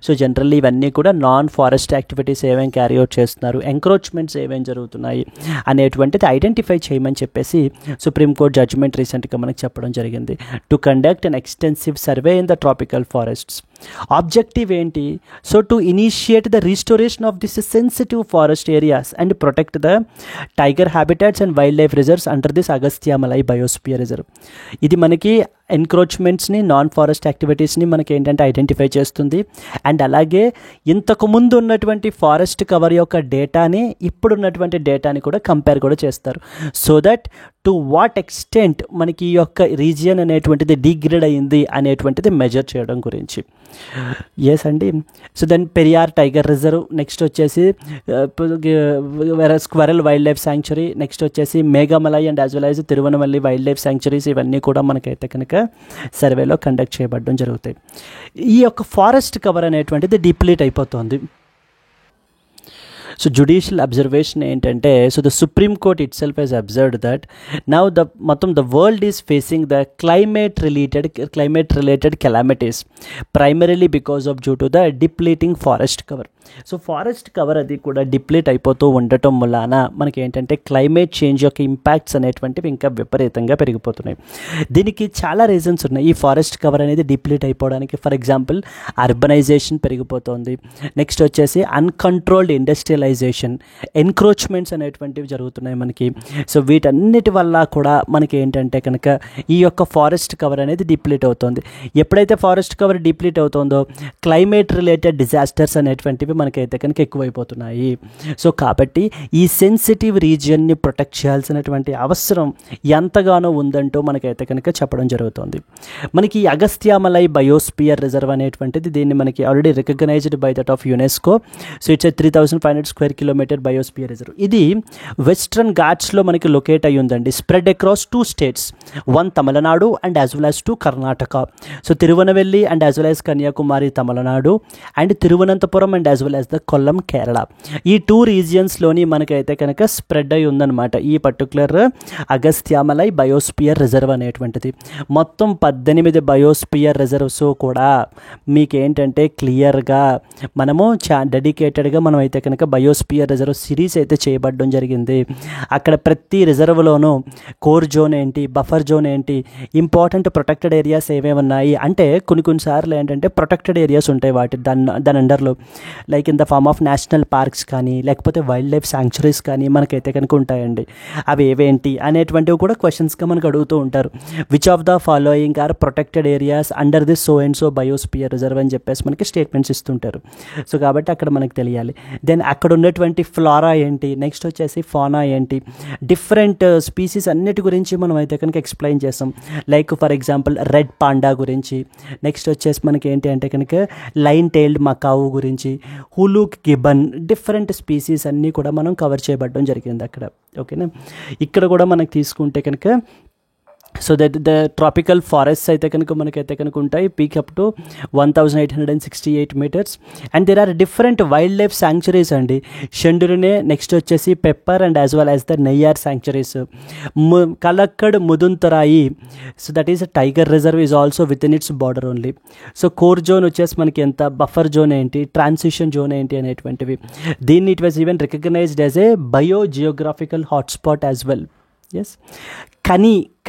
So generally ఇవన్నీ కూడా non forest activities ఏమేమి carry out చేస్తున్నారు, encroachments ఏమేమి జరుగుతున్నాయి అనేటువంటిది identify చేయమని చెప్పేసి supreme court judgement రీసెంట్గా మనకు చెప్పడం జరిగింది. To conduct an extensive survey in the tropical forests. Objective ఏంటి? So to initiate the restoration of this sensitive forest areas and protect the tiger habitats and wildlife reserves under this Agasthya Malai biosphere reserve. ఇది మనకి ఎన్క్రోచ్మెంట్స్ని, non forest యాక్టివిటీస్ని మనకి ఏంటంటే identify చేస్తుంది. And అలాగే ఇంతకు ముందు ఉన్నటువంటి ఫారెస్ట్ కవర్ యొక్క డేటాని ఇప్పుడున్నటువంటి డేటాని కూడా కంపేర్ కూడా చేస్తారు. So that to what extent మనకి ఈ యొక్క రీజియన్ అనేటువంటిది డిగ్రేడ్ అయింది అనేటువంటిది మెజర్ చేయడం గురించి. ఎస్ అండి. So then Periyar tiger reserve, next వచ్చేసి squirrel wildlife sanctuary, next వచ్చేసి Meghamalai and as well as Tirunelveli wildlife sanctuaries, ఇవన్నీ కూడా మనకైతే కనుక సర్వేలో కండక్ట్ చేయబడడం జరుగుతాయి. ఈ యొక్క ఫారెస్ట్ కవర్ అనేటువంటిది డిప్లీట్ అయిపోతుంది. సో జుడిషియల్ అబ్జర్వేషన్ ఏంటంటే, so the supreme court itself has observed that now the world is facing the climate related calamities primarily because of due to the depleting forest cover. So forest cover అది కూడా deplete అయిపోతూ ఉండటం వలన మనకి ఏంటంటే climate change యొక్క impacts అనేటువంటివి ఇంకా విపరీతంగా పెరిగిపోతున్నాయి. దీనికి చాలా రీజన్స్ ఉన్నాయి ఈ ఫారెస్ట్ కవర్ అనేది డిప్లీట్ అయిపోవడానికి. ఫర్ ఎగ్జాంపుల్ అర్బనైజేషన్ పెరిగిపోతుంది, నెక్స్ట్ వచ్చేసి అన్కంట్రోల్డ్ ఇండస్ట్రియలైజేషన్, ఎన్క్రోచ్మెంట్స్ అనేటువంటివి జరుగుతున్నాయి మనకి. సో వీటన్నిటి వల్ల కూడా మనకి ఏంటంటే కనుక ఈ యొక్క ఫారెస్ట్ కవర్ అనేది డిప్లీట్ అవుతుంది. ఎప్పుడైతే ఫారెస్ట్ కవర్ డిప్లీట్ అవుతుందో క్లైమేట్ రిలేటెడ్ డిజాస్టర్స్ అనేటువంటివి మనకైతే కనుక ఎక్కువైపోతున్నాయి. సో కాబట్టి ఈ సెన్సిటివ్ రీజియన్ని ప్రొటెక్ట్ చేయాల్సినటువంటి అవసరం ఎంతగానో ఉందంటూ మనకైతే కనుక చెప్పడం జరుగుతుంది. మనకి అగస్త్యామలై బయోస్పియర్ రిజర్వ్ అనేటువంటిది దీన్ని మనకి already recognised by that of UNESCO. So it's 3500 square kilometre biosphere reserve. ఇది వెస్ట్రన్ ఘాట్స్లో మనకి లొకేట్ అయ్యి ఉందండి, spread across 2 states, one Tamil Nadu and as well as 2 Karnataka. So Tirunelveli and as well as Kanyakumari Tamil Nadu and Thiruvananthapuram and as well as the Kollam Kerala. ఈ 2 రీజియన్స్లోని మనకైతే కనుక spread అయి ఉందన్నమాట ఈ పర్టికులర్ అగస్త్యామలై బయోస్పియర్ రిజర్వ్ అనేటువంటిది. మొత్తం 18 బయోస్పియర్ రిజర్వ్స్ కూడా మీకేంటంటే క్లియర్గా మనము డెడికేటెడ్గా మనం అయితే కనుక బయోస్పియర్ రిజర్వ్ సిరీస్ అయితే చేయబడడం జరిగింది. అక్కడ ప్రతి రిజర్వ్లోనూ కోర్ జోన్ ఏంటి, బఫర్ జోన్ ఏంటి, ఇంపార్టెంట్ ప్రొటెక్టెడ్ ఏరియాస్ ఏమేమి ఉన్నాయి అంటే కొన్నిసార్లు ఏంటంటే ప్రొటెక్టెడ్ ఏరియాస్ ఉంటాయి దాని అండర్లో, like in the form of national parks కానీ లేకపోతే వైల్డ్ లైఫ్ శాంక్చురీస్ కానీ మనకైతే కనుక ఉంటాయండి. అవి ఏవేంటి అనేటువంటివి కూడా క్వశ్చన్స్గా మనకు అడుగుతూ ఉంటారు. Which of the following are protected areas under this so and so biosphere reserve అని చెప్పేసి మనకి స్టేట్మెంట్స్ ఇస్తుంటారు. సో కాబట్టి అక్కడ మనకు తెలియాలి. దెన్ అక్కడ ఉన్నటువంటి ఫ్లోరా ఏంటి, నెక్స్ట్ వచ్చేసి ఫానా ఏంటి, డిఫరెంట్ స్పీసీస్ అన్నిటి గురించి మనం అయితే కనుక ఎక్స్ప్లెయిన్ చేస్తాం. Like for example red panda గురించి, నెక్స్ట్ వచ్చేసి మనకి ఏంటి అంటే కనుక లైన్ టైల్డ్ మకావు గురించి, హులూక్ గిబన్, డిఫరెంట్ స్పీసీస్ అన్నీ కూడా మనం కవర్ చేయబడడం జరిగింది అక్కడ. ఓకేనా, ఇక్కడ కూడా మనకి తీసుకుంటే కనుక so that the tropical forests అయితే కనుక మనకైతే కనుక ఉంటాయి, peak up to 1868 meters. And there are different wildlife sanctuaries అండి. షెండురునే, నెక్స్ట్ వచ్చేసి Peppara and as well as the Neyyar sanctuaries, Kalakkad Mundanthurai, so that is a tiger reserve is also within its border only. So core zone వచ్చేసి మనకి ఎంత, buffer zone ఏంటి, transition zone ఏంటి అనేటువంటివి. దీన్ని it was even recognised as a biogeographical hotspot as well. Yes,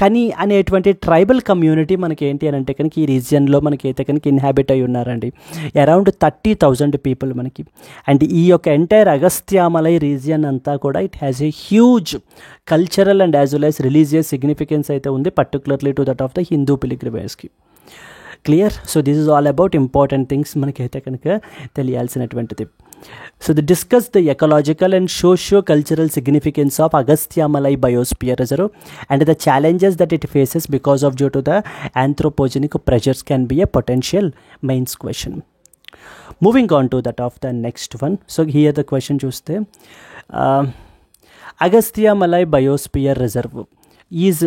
కని అనేటువంటి tribal community మనకి ఏంటి అని అంటే కనుక ఈ రీజియన్లో మనకి అయితే కనుక ఇన్హాబిట్ అయి ఉన్నారండి. అరౌండ్ 30,000 పీపుల్ మనకి. అండ్ ఈ యొక్క ఎంటైర్ అగస్త్యామలై రీజియన్ అంతా కూడా it has a huge cultural and as well as religious significance అయితే ఉంది, particularly to that of the Hindu పిలిగ్రిమేజ్కి. Clear? So this is all about important things మనకైతే కనుక తెలియాల్సినటువంటిది. So they discuss the ecological and socio-cultural significance of Agastyamalai Biosphere Reserve and the challenges that it faces because of due to the anthropogenic pressures can be a potential mains question. Moving on to that of the next one. So here the question చూస్తే Agastyamalai Biosphere Reserve is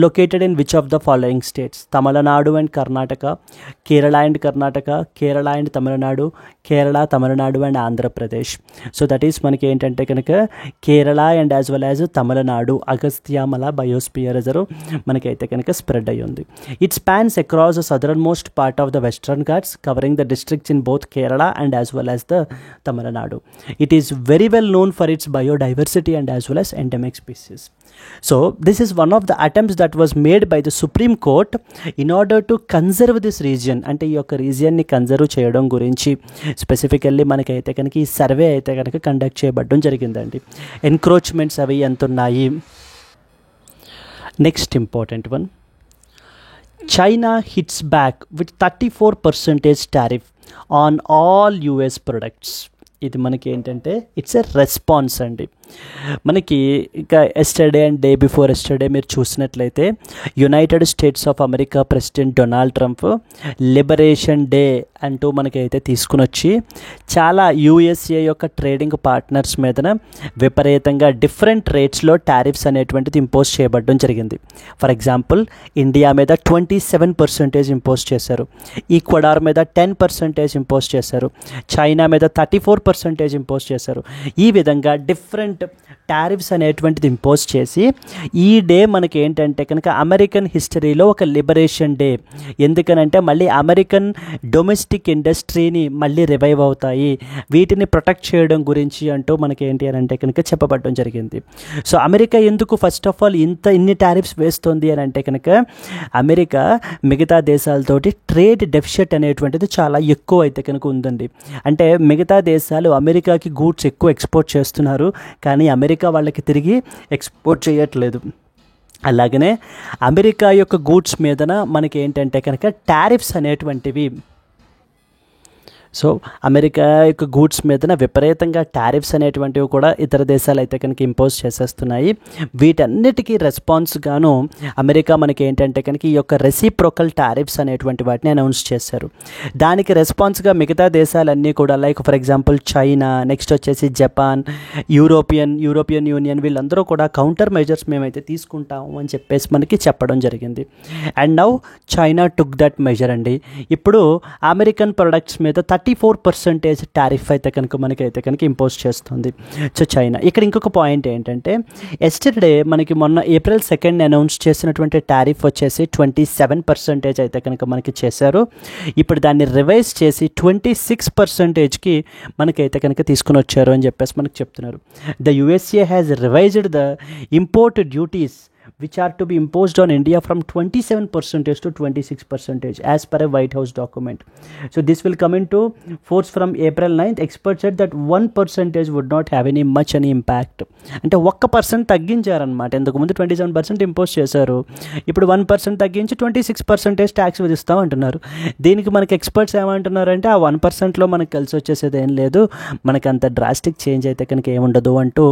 located in which of the following states? Tamil Nadu and Karnataka, Kerala and Karnataka, Kerala and Tamil Nadu, Kerala, Tamil Nadu and Andhra Pradesh. So that is మనకి ఏంటంటే కనుక Kerala and as well as Tamil Nadu Agasthyamala biosphere reserve మనకైతే కనుక spread అయ్యి ఉంది. It spans across the southernmost part of the western Ghats covering the districts in both Kerala and as well as the Tamil Nadu. It is very well known for its biodiversity and as well as endemic species. So this is one of the attempts that was made by the Supreme Court in order to conserve this region. అంటే ఈ యొక్క రీజియన్ని conserve చేయడం గురించి specifically మనకైతే కనుక ఈ survey అయితే కనుక కండక్ట్ చేయబడడం జరిగిందండి. ఎన్క్రోచ్మెంట్స్ అవి ఎంత ఉన్నాయి. Next important one, China hits back with 34% tariff on all US products. ఇది మనకి ఏంటంటే ఇట్స్ ఎ రెస్పాన్స్ అండి. మనకి ఇంకా yesterday and day before yesterday మీరు చూసినట్లయితే United States of America president Donald Trump liberation day అంటూ మనకైతే తీసుకుని వచ్చి చాలా USA యొక్క ట్రేడింగ్ పార్ట్నర్స్ మీదన విపరీతంగా డిఫరెంట్ రేట్స్లో టారిఫ్స్ అనేటువంటిది ఇంపోజ్ చేయబడడం జరిగింది. ఫర్ ఎగ్జాంపుల్ ఇండియా మీద 27% ఇంపోజ్ చేశారు, ఈక్వడార్ మీద 10% ఇంపోజ్ చేశారు, చైనా మీద 34% ఇంపోజ్ చేశారు. ఈ విధంగా డిఫరెంట్ టారిఫ్స్ అనేటువంటిది ఇంపోజ్ చేసి ఈ డే మనకి ఏంటంటే కనుక అమెరికన్ హిస్టరీలో ఒక లిబరేషన్ డే. ఎందుకనంటే మళ్ళీ అమెరికన్ డొమెస్టిక్ ఇండస్ట్రీని మళ్ళీ రివైవ్ అవుతాయి, వీటిని ప్రొటెక్ట్ చేయడం గురించి అంటూ మనకి ఏంటి అని అంటే కనుక చెప్పబడడం జరిగింది. సో అమెరికా ఎందుకు ఫస్ట్ ఆఫ్ ఆల్ ఇన్ని టారిఫ్స్ వేస్తుంది అని అంటే కనుక అమెరికా మిగతా దేశాలతోటి ట్రేడ్ డెఫిసిట్ అనేటువంటిది చాలా ఎక్కువ అయితే కనుక ఉందండి. అంటే మిగతా దేశాలు అమెరికాకి గూడ్స్ ఎక్కువ ఎక్స్పోర్ట్ చేస్తున్నారు, కానీ అమెరికా వాళ్ళకి తిరిగి ఎక్స్పోర్ట్ చేయట్లేదు. అలాగనే అమెరికా యొక్క గూడ్స్ మీదన మనకి ఏంటంటే కనుక టారిఫ్స్ అనేటువంటివి, సో అమెరికా యొక్క గూడ్స్ మీదన విపరీతంగా టారిఫ్స్ అనేటువంటివి కూడా ఇతర దేశాలు అయితే కనుక ఇంపోజ్ చేసేస్తున్నాయి. వీటన్నిటికీ రెస్పాన్స్గాను అమెరికా మనకి ఏంటంటే కనుక ఈ యొక్క రెసిప్రోకల్ టారిఫ్స్ అనేటువంటి వాటిని అనౌన్స్ చేశారు. దానికి రెస్పాన్స్గా మిగతా దేశాలన్నీ కూడా like for example China, next వచ్చేసి జపాన్, యూరోపియన్ యూనియన్, వీళ్ళందరూ కూడా కౌంటర్ మెజర్స్ మేమైతే తీసుకుంటాము అని చెప్పేసి మనకి చెప్పడం జరిగింది. And now China took that measure అండి. ఇప్పుడు అమెరికన్ ప్రొడక్ట్స్ మీద 34% టారిఫ్ అయితే కనుక మనకైతే కనుక ఇంపోజ్ చేస్తుంది సో చైనా. ఇక్కడ ఇంకొక పాయింట్ ఏంటంటే ఎస్టర్డే మనకి మొన్న April 2 అనౌన్స్ చేసినటువంటి టారిఫ్ వచ్చేసి 27% అయితే కనుక మనకి చేశారు. ఇప్పుడు దాన్ని రివైజ్ చేసి 26%కి మనకైతే కనుక తీసుకుని వచ్చారు అని చెప్పేసి మనకు చెప్తున్నారు. The USA has revised the import duties which are to be imposed on India from 27% to 26% as per a White House document. So this will come into force from April 9th. Experts said that 1% would not have any impact. అంటే 1% తగ్గించారనమాట. ఇంతకుముందు 27% impose చేశారు, ఇప్పుడు 1% తగ్గించి 26% tax విధిస్తాం అంటున్నారు. దీనికి మనకి experts ఏమంటున్నారంటే ఆ 1%లో మనకు కలిసి వచ్చేసేది ఏం లేదు, మనకు అంత డ్రాస్టిక్ చేంజ్ అయితే కనుక ఏముండదు అంటూ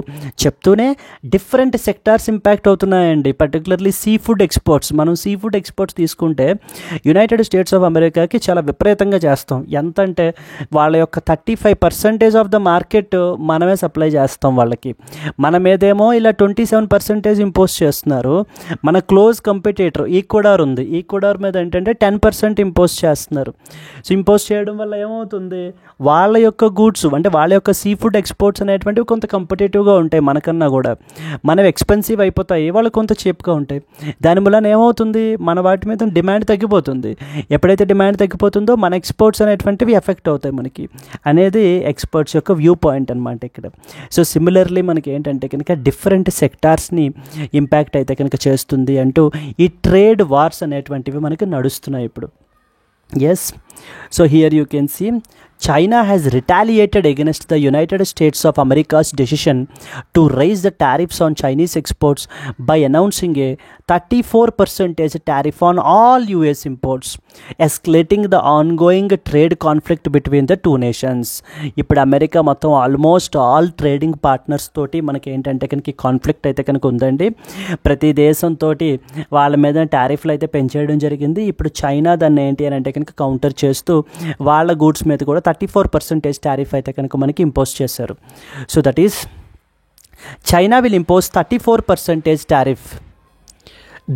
చెప్తూనే డిఫరెంట్ సెక్టార్స్ ఇంపాక్ట్ అవుతున్నాయండి. Particularly seafood exports. మనం సీ ఫుడ్ ఎక్స్పోర్ట్స్ తీసుకుంటే యునైటెడ్ స్టేట్స్ ఆఫ్ అమెరికాకి చాలా విపరీతంగా చేస్తాం. ఎంత అంటే వాళ్ళ యొక్క 35% ఆఫ్ ద మార్కెట్ మనమే సప్లై చేస్తాం వాళ్ళకి. మన మీదేమో ఇలా 27% ఇంపోజ్ చేస్తున్నారు. మన క్లోజ్ కంపిటీటర్ ఈక్వెడార్ ఉంది, ఈక్వెడార్ మీద ఏంటంటే 10% ఇంపోజ్ చేస్తున్నారు. సో ఇంపోజ్ చేయడం వల్ల ఏమవుతుంది, వాళ్ళ యొక్క గూడ్స్ అంటే వాళ్ళ యొక్క సీ ఫుడ్ ఎక్స్పోర్ట్స్ అనేటువంటివి కొంత కంపిటేటివ్గా ఉంటాయి మనకన్నా కూడా. మనవి ఎక్స్పెన్సివ్ అయిపోతాయి, వాళ్ళు కొంత చీప్గా ఉంటాయి. దాని వలన ఏమవుతుంది, మన వాటి మీద డిమాండ్ తగ్గిపోతుంది. ఎప్పుడైతే డిమాండ్ తగ్గిపోతుందో మన ఎక్స్పోర్ట్స్ అనేటువంటివి ఎఫెక్ట్ అవుతాయి మనకి అనేది ఎక్స్పర్ట్స్ యొక్క వ్యూ పాయింట్ అనమాట ఇక్కడ. సో సిమిలర్లీ మనకి ఏంటంటే కనుక డిఫరెంట్ సెక్టార్స్ని ఇంపాక్ట్ అయితే కనుక చేస్తుంది అంటూ ఈ ట్రేడ్ వార్స్ అనేటువంటివి మనకి నడుస్తున్నాయి ఇప్పుడు. Yes, so here you can see China has retaliated against the United States of America's decision to raise the tariffs on Chinese exports by announcing a 34% tariff on all US imports, escalating the ongoing trade conflict between the two nations. ఇప్పుడు America మొత్తం almost all trading partners తోటి మనకి ఏంటంటే కనుక conflict అయితే కనుక ఉందండి. ప్రతి దేశంతో వాళ్ళ మీద టారిఫ్లు అయితే పెంచేయడం జరిగింది. ఇప్పుడు చైనా దాన్ని ఏంటి అని అంటే కనుక కౌంటర్ చేస్తూ వాళ్ళ గూడ్స్ మీద కూడా 34% టారిఫ్ అయితే కనుక మనకి ఇంపోజ్ చేశారు. So that is China will impose 34% tariff.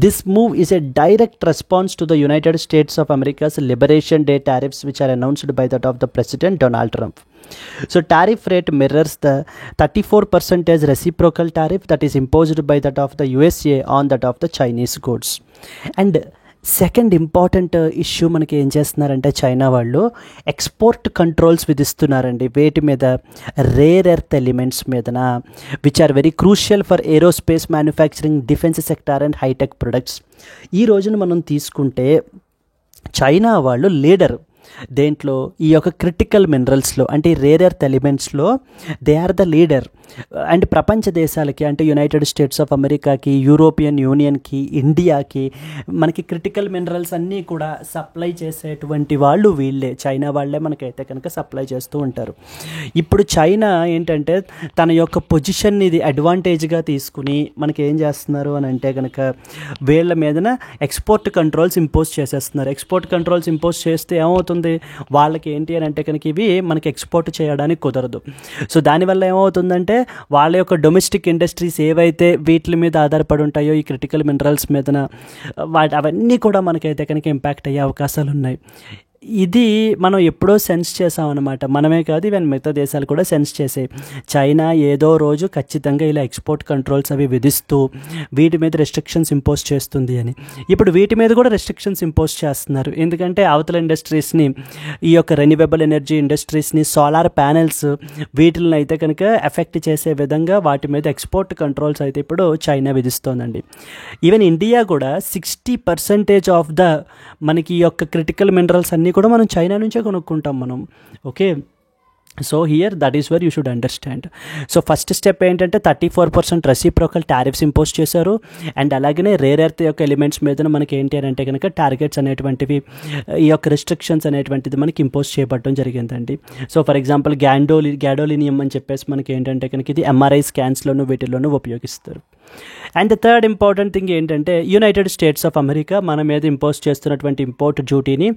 This move is a direct response to the United States of America's Liberation Day tariffs, which are announced by that of the President Donald Trump. So tariff rate mirrors the 34% reciprocal tariff that is imposed by that of the USA on that of the Chinese goods. And second important issue మనకి ఏం చేస్తున్నారంటే China వాళ్ళు export controls విధిస్తున్నారండి. వేటి మీద, rare earth elements మీదన, which are very crucial for aerospace manufacturing, defence sector and high tech products. ఈ రోజున మనం తీసుకుంటే చైనా వాళ్ళు లీడర్ దేంట్లో, ఈ యొక్క క్రిటికల్ మినరల్స్లో అంటే రేర్ ఎర్త్ ఎలిమెంట్స్లో they are the leader. And ప్రపంచ దేశాలకి అంటే యునైటెడ్ స్టేట్స్ ఆఫ్ అమెరికాకి, యూరోపియన్ యూనియన్కి, ఇండియాకి మనకి క్రిటికల్ మినరల్స్ అన్నీ కూడా సప్లై చేసేటువంటి వాళ్ళు వీళ్ళే, చైనా వాళ్ళే మనకైతే కనుక సప్లై చేస్తూ ఉంటారు. ఇప్పుడు చైనా ఏంటంటే తన యొక్క పొజిషన్ ఇది అడ్వాంటేజ్గా తీసుకుని మనకి ఏం చేస్తున్నారు అని అంటే కనుక వీళ్ళ మీదన ఎక్స్పోర్ట్ కంట్రోల్స్ ఇంపోజ్ చేసేస్తున్నారు. ఎక్స్పోర్ట్ కంట్రోల్స్ ఇంపోజ్ చేస్తే ఏమవుతుంది, వాళ్ళకి ఏంటి అని అంటే కనుక ఇవి మనకి ఎక్స్పోర్ట్ చేయడానికి కుదరదు. సో దానివల్ల ఏమవుతుందంటే వాళ్ళ యొక్క డొమెస్టిక్ ఇండస్ట్రీస్ ఏవైతే వీటి మీద ఆధారపడి ఉంటాయో ఈ క్రిటికల్ మినరల్స్ మీదన అవన్నీ కూడా మనకైతే కనుక ఇంపాక్ట్ అయ్యే అవకాశాలు ఉన్నాయి. ఇది మనం ఎప్పుడో సెన్స్ చేసామన్నమాట. మనమే కాదు, ఈవెన్ మిగతా దేశాలు కూడా సెన్స్ చేసాయి. చైనా ఏదో రోజు ఖచ్చితంగా ఇలా ఎక్స్పోర్ట్ కంట్రోల్స్ అవి విధిస్తూ వీటి మీద రెస్ట్రిక్షన్స్ ఇంపోజ్ చేస్తుంది అని. ఇప్పుడు వీటి మీద కూడా రెస్ట్రిక్షన్స్ ఇంపోజ్ చేస్తున్నారు. ఎందుకంటే అవతల ఇండస్ట్రీస్ని, ఈ యొక్క రెన్యూవబుల్ ఎనర్జీ ఇండస్ట్రీస్ని, సోలార్ ప్యానెల్స్ వీటిని అయితే కనుక ఎఫెక్ట్ చేసే విధంగా వాటి మీద ఎక్స్పోర్ట్ కంట్రోల్స్ అయితే ఇప్పుడు చైనా విధిస్తోందండి. ఈవెన్ ఇండియా కూడా 60% ఆఫ్ ద మనకి ఈ యొక్క క్రిటికల్ మినరల్స్ అన్నీ కూడా మనం చైనా నుంచే కొనుక్కుంటాం మనం. Okay, so here that is where you should understand. So first step ఏంటంటే 34% రెసిప్రోకల్ టారిఫ్స్ ఇంపోజ్ చేశారు. అండ్ అలాగనే రేర్ ఎర్త్ యొక్క ఎలిమెంట్స్ మీద మనకి ఏంటి అని అంటే కనుక టార్గెట్స్ అనేటువంటివి, ఈ యొక్క రిస్ట్రిక్షన్స్ అనేటువంటిది మనకి ఇంపోజ్ చేయబడడం జరిగిందండి. సో ఫర్ ఎగ్జాంపుల్ గ్యాడోలినియం అని చెప్పేసి మనకి ఏంటంటే కనుక ఇది ఎంఆర్ఐ స్కాన్స్లోను వీటిల్లోనూ ఉపయోగిస్తారు. And the third important thing ఏంటంటే యునైటెడ్ స్టేట్స్ ఆఫ్ అమెరికా మన మీద ఇంపోజ్ చేస్తున్నటువంటి ఇంపోర్ట్ డ్యూటీని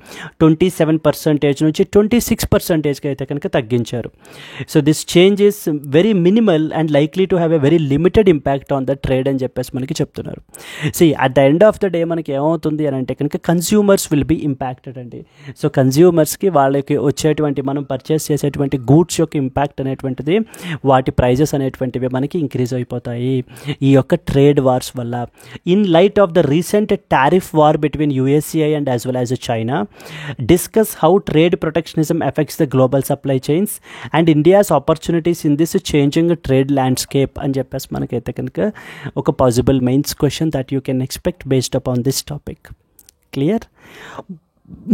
27% నుంచి 26%కి అయితే కనుక తగ్గించారు. So this change is very minimal and likely to have a very limited impact on the trade అని చెప్పేసి మనకి చెప్తున్నారు. At the end of the day మనకి ఏమవుతుంది అని అంటే కనుక కన్స్యూమర్స్ విల్ బీ ఇంపాక్టెడ్ అండి. సో కన్స్యూమర్స్కి వాళ్ళకి వచ్చేటువంటి మనం పర్చేస్ చేసేటువంటి గూడ్స్ యొక్క ఇంపాక్ట్ అనేటువంటిది, వాటి ప్రైజెస్ అనేటువంటివి మనకి ఇంక్రీజ్ అయిపోతాయి. ఈ యొక్క ట్రేడ్ వార్స్ వల్ల. In light of the recent tariff war between USA and as well as China, discuss how trade protectionism effects the global supply chains and India's opportunities in this changing trade landscape అని చెప్పేసి మనకైతే కనుక ఒక possible mains question that you can expect based upon this topic. Clear?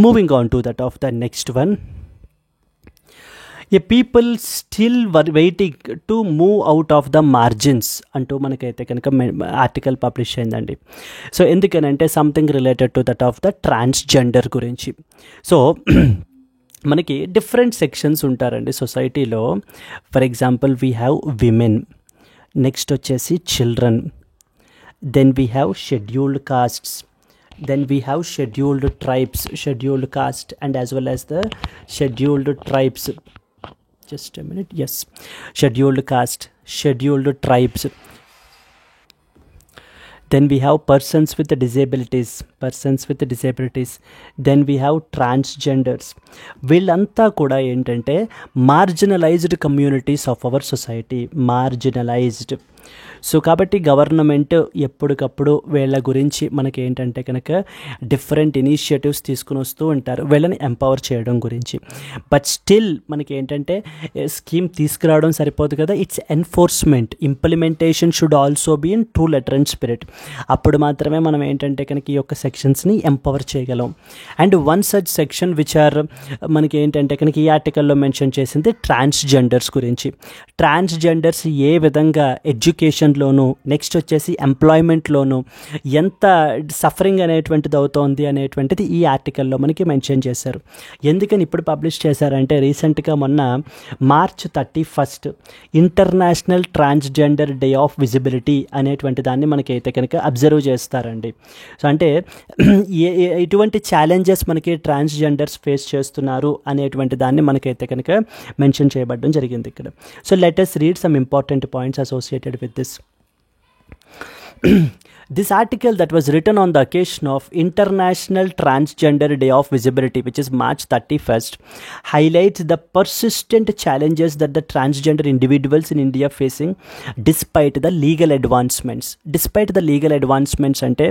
Moving on to that of the next one. A people still waiting to move out of the margins అంటూ మనకైతే కనుక article publish అయిందండి. So ఎందుకనంటే something related to that of the transgender గురించి. So మనకి different sections ఉంటారండి సొసైటీలో. For example we have women, next వచ్చేసి children, then we have scheduled castes, then we have scheduled tribes, scheduled caste and as well as the scheduled tribes. Just a minute. Yes, scheduled caste, scheduled tribes. Then we have persons with disabilities, then we have transgenders. వీళ్ళంతా కూడా ఏంటంటే marginalised communities of our society, marginalised. So కాబట్టి government ఎప్పటికప్పుడు వీళ్ళ గురించి మనకి ఏంటంటే కనుక డిఫరెంట్ ఇనిషియేటివ్స్ తీసుకుని వస్తూ ఉంటారు వీళ్ళని ఎంపవర్ చేయడం గురించి. బట్ స్టిల్ మనకి ఏంటంటే స్కీమ్ తీసుకురావడం సరిపోదు కదా, its enforcement, implementation should also be in true letter and spirit. అప్పుడు మాత్రమే మనం ఏంటంటే కనుక ఈ యొక్క సెక్షన్స్ని ఎంపవర్ చేయగలం. And one such section which are మనకి ఏంటంటే కనుక ఈ ఆర్టికల్లో మెన్షన్ చేసింది ట్రాన్స్జెండర్స్ గురించి. ట్రాన్స్జెండర్స్ ఏ విధంగా ఎడ్యుకేషన్లోను, నెక్స్ట్ వచ్చేసి ఎంప్లాయ్మెంట్లోను ఎంత సఫరింగ్ అనేటువంటిది అవుతోంది అనేటువంటిది ఈ ఆర్టికల్లో మనకి మెన్షన్ చేశారు. ఎందుకని ఇప్పుడు పబ్లిష్ చేశారంటే రీసెంట్గా మొన్న March 31 international transgender day of visibility అనేటువంటి దాన్ని మనకైతే కనుక అబ్జర్వ్ చేస్తారండి. సో అంటే ఎటువంటి ఛాలెంజెస్ మనకి ట్రాన్స్జెండర్స్ ఫేస్ చేస్తున్నారు అనేటువంటి దాన్ని మనకైతే కనుక మెన్షన్ చేయబడడం జరిగింది ఇక్కడ. So let us read some important points associated with this. This article that was written on the occasion of International Transgender Day of Visibility, which is March 31st, highlights the persistent challenges that the transgender individuals in India facing despite the legal advancements. Despite the legal advancements అంటే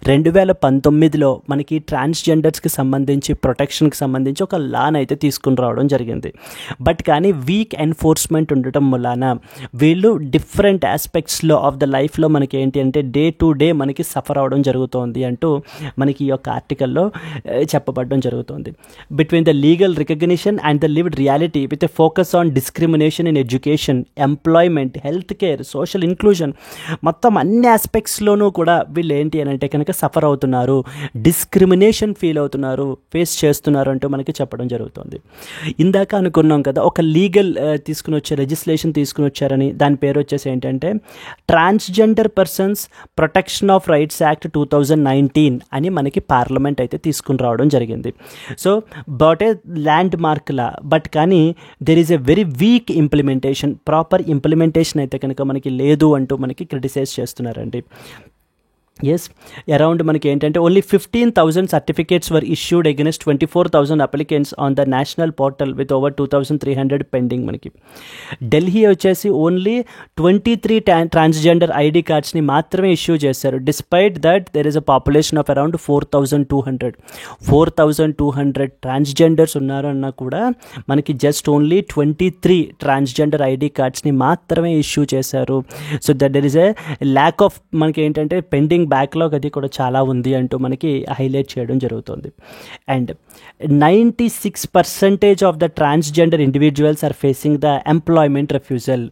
2019లో మనకి ట్రాన్స్జెండర్స్కి సంబంధించి ప్రొటెక్షన్కి సంబంధించి ఒక lawn అయితే తీసుకుని రావడం జరిగింది. But కానీ వీక్ ఎన్ఫోర్స్మెంట్ ఉండటం వలన వీళ్ళు డిఫరెంట్ ఆస్పెక్ట్స్లో ఆఫ్ ద లైఫ్లో మనకి ఏంటి అంటే డే టు డే మనకి సఫర్ అవడం జరుగుతోంది అంటూ మనకి ఈ యొక్క ఆర్టికల్లో చెప్పబడడం జరుగుతుంది. Between the legal recognition and the lived reality with a focus on discrimination in education, employment, health care, social inclusion, మొత్తం అన్ని ఆస్పెక్ట్స్లోనూ కూడా వీళ్ళు ఏంటి అని అంటే కనుక సఫర్ అవుతున్నారు, డిస్క్రిమినేషన్ ఫీల్ అవుతున్నారు, ఫేస్ చేస్తున్నారు అంటూ మనకి చెప్పడం జరుగుతుంది. ఇందాక అనుకున్నాం కదా ఒక లీగల్ తీసుకుని వచ్చే లెజిస్లేషన్ తీసుకుని వచ్చారని, దాని పేరు వచ్చేసి ఏంటంటే transgender persons protection of rights act 2019 అని మనకి పార్లమెంట్ అయితే తీసుకుని రావడం జరిగింది. So but a landmark law, but కానీ there is a very weak implementation, proper implementation అయితే కనుక మనకి లేదు అంటూ మనకి క్రిటిసైజ్ చేస్తున్నారండి. ఎస్, అరౌండ్ మనకి ఏంటంటే only 15,000 certificates were issued against 24,000 applicants on the national portal with over 2,300 pending. మనకి ఢిల్లీ వచ్చేసి ఓన్లీ 23 ట్రాన్స్జెండర్ ఐడి కార్డ్స్ని మాత్రమే ఇష్యూ చేశారు. Despite that there is a population of around 4,200 transgenders ఉన్నారన్నా కూడా మనకి జస్ట్ ఓన్లీ 23 ట్రాన్స్జెండర్ ఐడి కార్డ్స్ని మాత్రమే ఇష్యూ చేశారు. So that there is a lack of మనకి ఏంటంటే పెండింగ్ బ్యాక్లాగ్ అది కూడా చాలా ఉంది అంటూ మనకి హైలైట్ చేయడం జరుగుతుంది. And 96% of the transgender individuals are facing the employment refusal.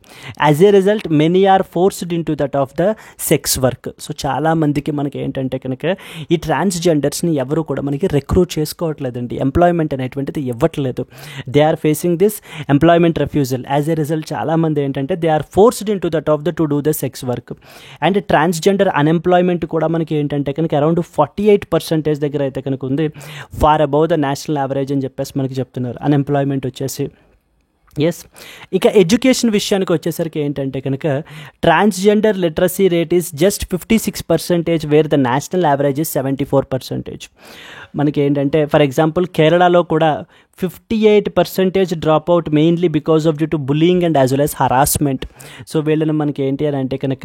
As a result many are forced into that of the sex work. So చాలామందికి మనకి ఏంటంటే కనుక ఈ ట్రాన్స్జెండర్స్ని ఎవరు కూడా మనకి రిక్రూట్ చేసుకోవట్లేదండి, ఎంప్లాయ్మెంట్ అనేటువంటిది ఇవ్వట్లేదు. They are facing this employment refusal. As a result చాలామంది ఏంటంటే they are forced into that of the to do the sex work. And transgender unemployment కూడా మనకి ఏంటంటే కనుక అరౌండ్ 48% దగ్గర అయితే కనుక ఉంది, far above the national average అని చెప్పేసి మనకి చెప్తున్నారు అన్ఎంప్లాయ్మెంట్ వచ్చేసి. ఎస్, ఇక ఎడ్యుకేషన్ విషయానికి వచ్చేసరికి ఏంటంటే కనుక transgender literacy rate is just 56%, wear the national average is 74%. మనకి ఏంటంటే ఫర్ ఎగ్జాంపుల్ కేరళలో కూడా 58% drop out mainly because of due to bullying and as well as harassment. So వీళ్ళని మనకి ఏంటి అని అంటే కనుక